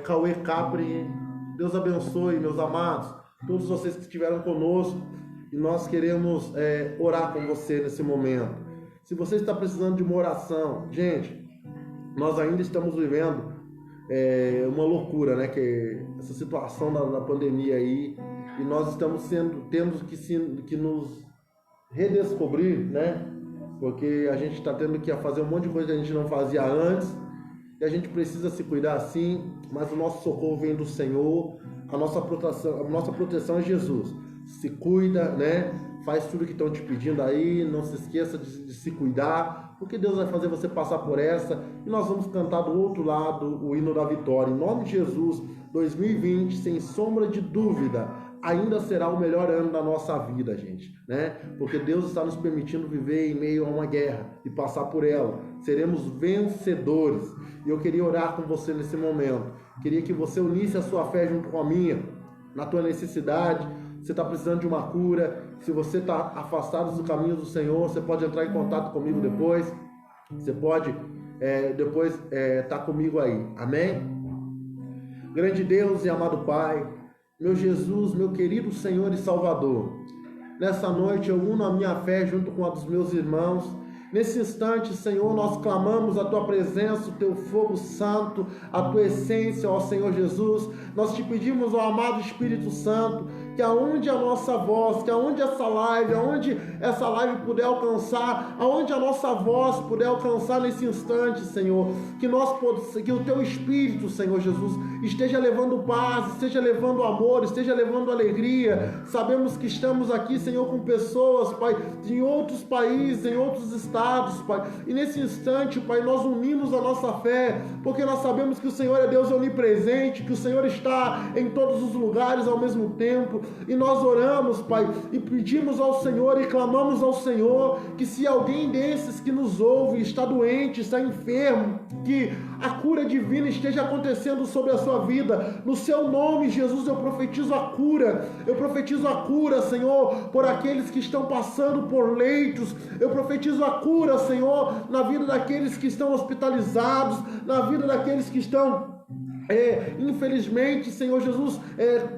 Cauê Capri. Deus abençoe, meus amados, todos vocês que estiveram conosco. E nós queremos orar com você nesse momento. Se você está precisando de uma oração, gente, nós ainda estamos vivendo uma loucura, né? Que essa situação da pandemia aí, e nós estamos tendo que nos redescobrir, né? Porque a gente está tendo que fazer um monte de coisa que a gente não fazia antes, e a gente precisa se cuidar sim, mas o nosso socorro vem do Senhor, a nossa proteção é Jesus. Se cuida, né? faz tudo que estão te pedindo aí, não se esqueça de se cuidar, porque Deus vai fazer você passar por essa, e nós vamos cantar do outro lado o hino da vitória. Em nome de Jesus, 2020, sem sombra de dúvida, ainda será o melhor ano da nossa vida, gente, né? Porque Deus está nos permitindo viver em meio a uma guerra e passar por ela. Seremos vencedores. E eu queria orar com você nesse momento. Queria que você unisse a sua fé junto com a minha, na tua necessidade. Você está precisando de uma cura. Se você está afastado do caminho do Senhor, você pode entrar em contato comigo depois. Você pode depois estar comigo aí. Amém? Grande Deus e amado Pai, meu Jesus, meu querido Senhor e Salvador, nessa noite eu uno a minha fé junto com a dos meus irmãos. Nesse instante, Senhor, nós clamamos a Tua presença, o Teu fogo santo, a Tua essência, ó Senhor Jesus. Nós te pedimos, ó amado Espírito Santo, que aonde a nossa voz, que aonde essa live puder alcançar, aonde a nossa voz puder alcançar nesse instante, Senhor, que o Teu Espírito, Senhor Jesus, esteja levando paz, esteja levando amor, esteja levando alegria. Sabemos que estamos aqui, Senhor, com pessoas, Pai, em outros países, em outros estados, Pai, e nesse instante, Pai, nós unimos a nossa fé, porque nós sabemos que o Senhor é Deus onipresente, que o Senhor está em todos os lugares ao mesmo tempo, e nós oramos, Pai, e pedimos ao Senhor e clamamos ao Senhor que se alguém desses que nos ouve está doente, está enfermo, que a cura divina esteja acontecendo sobre a sua vida. No seu nome, Jesus, eu profetizo a cura. Eu profetizo a cura, Senhor, por aqueles que estão passando por leitos. Eu profetizo a cura, Senhor, na vida daqueles que estão hospitalizados, na vida daqueles que estão infelizmente, Senhor Jesus,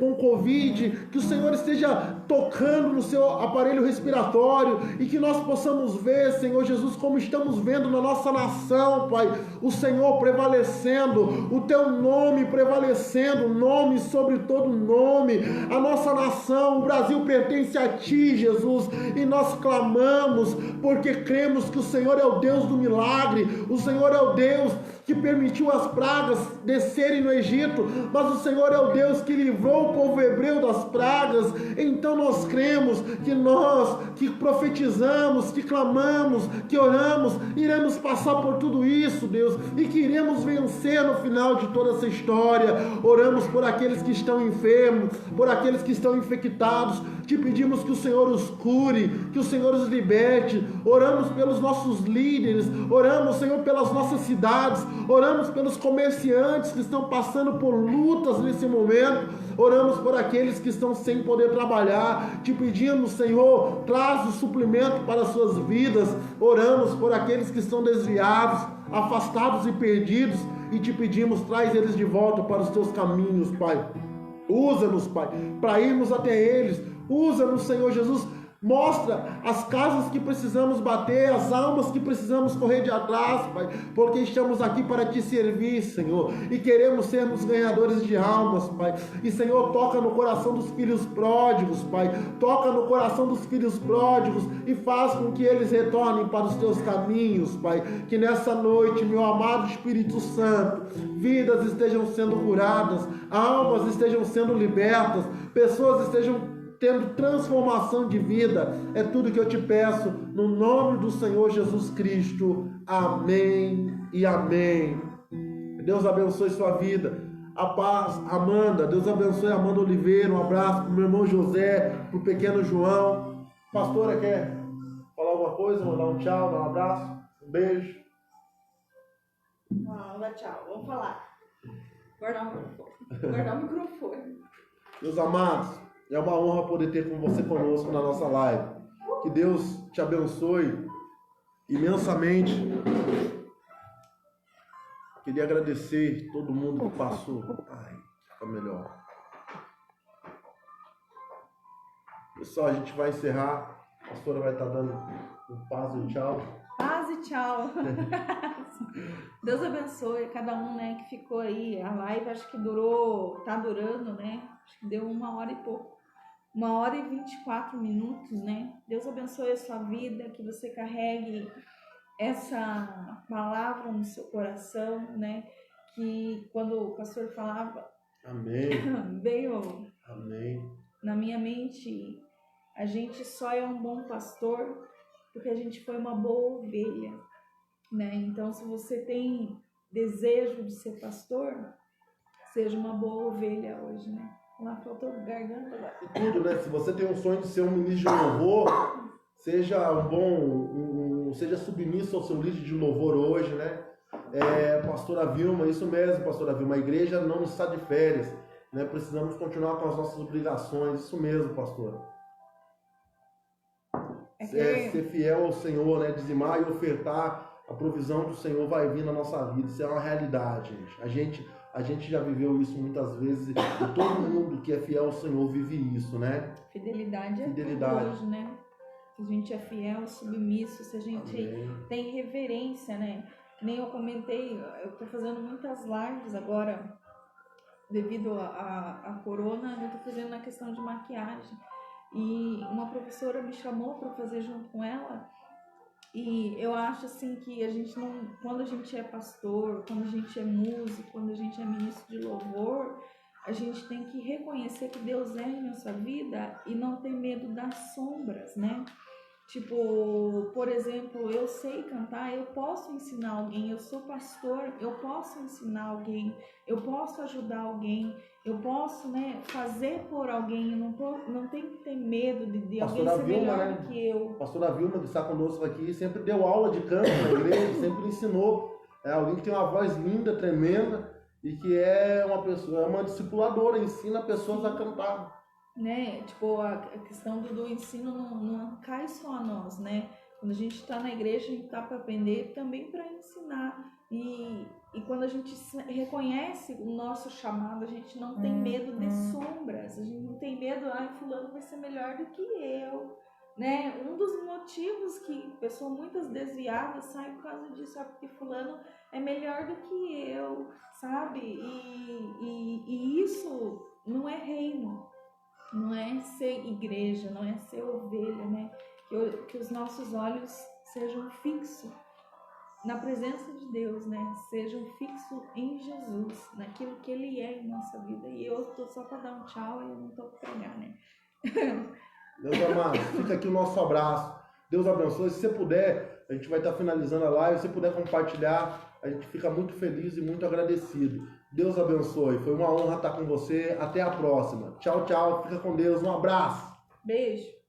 com Covid, que o Senhor esteja tocando no seu aparelho respiratório e que nós possamos ver, Senhor Jesus, como estamos vendo na nossa nação, Pai, o Senhor prevalecendo, o Teu nome prevalecendo, nome sobre todo nome. A nossa nação, o Brasil pertence a Ti, Jesus, e nós clamamos porque cremos que o Senhor é o Deus do milagre, o Senhor é o Deus que permitiu as pragas descerem no Egito, mas o Senhor é o Deus que livrou o povo hebreu das pragas. Então nós cremos que nós que profetizamos, que clamamos, que oramos, iremos passar por tudo isso, Deus, e que iremos vencer no final de toda essa história. Oramos por aqueles que estão enfermos, por aqueles que estão infectados, te pedimos que o Senhor os cure, que o Senhor os liberte. Oramos pelos nossos líderes, oramos, Senhor, pelas nossas cidades, oramos pelos comerciantes que estão passando por lutas nesse momento, oramos por aqueles que estão sem poder trabalhar, te pedimos, Senhor, traz o suplemento para as suas vidas. Oramos por aqueles que estão desviados, afastados e perdidos, e te pedimos, traz eles de volta para os teus caminhos, Pai. Usa-nos, Pai, para irmos até eles. Usa-nos, Senhor Jesus. Mostra as casas que precisamos bater, as almas que precisamos correr de atrás, Pai, porque estamos aqui para Te servir, Senhor, e queremos sermos ganhadores de almas, Pai. E, Senhor, toca no coração dos filhos pródigos, Pai, toca no coração dos filhos pródigos e faz com que eles retornem para os Teus caminhos, Pai. Que nessa noite, meu amado Espírito Santo, vidas estejam sendo curadas, almas estejam sendo libertas, pessoas estejam tendo transformação de vida. É tudo que eu te peço, no nome do Senhor Jesus Cristo. Amém e amém. Deus abençoe sua vida. A paz, Amanda. Deus abençoe Amanda Oliveira. Um abraço para o meu irmão José, para o pequeno João. Pastora, quer falar alguma coisa? Mandar um tchau, dar um abraço, um beijo? Não, dá tchau. Vamos falar. Guardar o microfone. Meus amados, é uma honra poder ter com você conosco na nossa live. Que Deus te abençoe imensamente. Queria agradecer todo mundo que passou. Ai, fica melhor. Pessoal, a gente vai encerrar. A pastora vai estar dando um paz e tchau. Paz e tchau. Deus abençoe cada um, né, que ficou aí. A live acho que tá durando, né? Acho que deu 1h e pouco. 1h e 24 minutos, né? Deus abençoe a sua vida, que você carregue essa palavra no seu coração, né? Que quando o pastor falava, amém, veio amém, na minha mente A gente só é um bom pastor porque a gente foi uma boa ovelha, né? Então, se você tem desejo de ser pastor, seja uma boa ovelha hoje, né? Lá faltou garganta agora. E tudo, né? Se você tem um sonho de ser um ministro de louvor, seja seja submisso ao seu líder de louvor hoje, né? Pastora Vilma, isso mesmo, pastora Vilma, a igreja não está de férias, né? Precisamos continuar com as nossas obrigações, isso mesmo, pastora. Ser fiel ao Senhor, né? Dizimar e ofertar, a provisão do Senhor vai vir na nossa vida, isso é uma realidade, gente. A gente já viveu isso muitas vezes, e todo mundo que é fiel ao Senhor vive isso, né? Fidelidade é tudo hoje, né? Se a gente é fiel, submisso, se a gente tem reverência, né? Que nem eu comentei, eu tô fazendo muitas lives agora, devido a corona, eu tô fazendo na questão de maquiagem. E uma professora me chamou para fazer junto com ela. E eu acho assim que a gente não, quando a gente é pastor, quando a gente é músico, quando a gente é ministro de louvor, a gente tem que reconhecer que Deus é em nossa vida e não ter medo das sombras, né? Tipo, por exemplo, eu sei cantar, eu posso ensinar alguém, eu sou pastor, eu posso ensinar alguém, eu posso ajudar alguém, eu posso, né, fazer por alguém, eu não tenho que ter medo de alguém ser melhor do que eu. Pastora Vilma, que está conosco aqui, sempre deu aula de canto na igreja, sempre ensinou. É alguém que tem uma voz linda, tremenda, e que é uma pessoa, é uma discipuladora, ensina pessoas a cantar. Né, tipo, a questão do ensino não cai só a nós, né? Quando a gente está na igreja, a gente está para aprender também para ensinar. E quando a gente reconhece o nosso chamado, a gente não tem medo de sombras, a gente não tem medo, fulano vai ser melhor do que eu, né? Um dos motivos que pessoas muitas desviadas saem por causa disso, porque fulano é melhor do que eu, sabe? E isso não é reino. Não é ser igreja, não é ser ovelha, né? Que os nossos olhos sejam fixos na presença de Deus, né? Sejam fixos em Jesus, naquilo que Ele é em nossa vida. E eu tô só para dar um tchau e eu não tô para pregar, né? Deus amado, fica aqui o nosso abraço. Deus abençoe. Se você puder, a gente vai estar finalizando a live. Se você puder compartilhar, a gente fica muito feliz e muito agradecido. Deus abençoe. Foi uma honra estar com você. Até a próxima. Tchau, tchau. Fica com Deus. Um abraço. Beijo.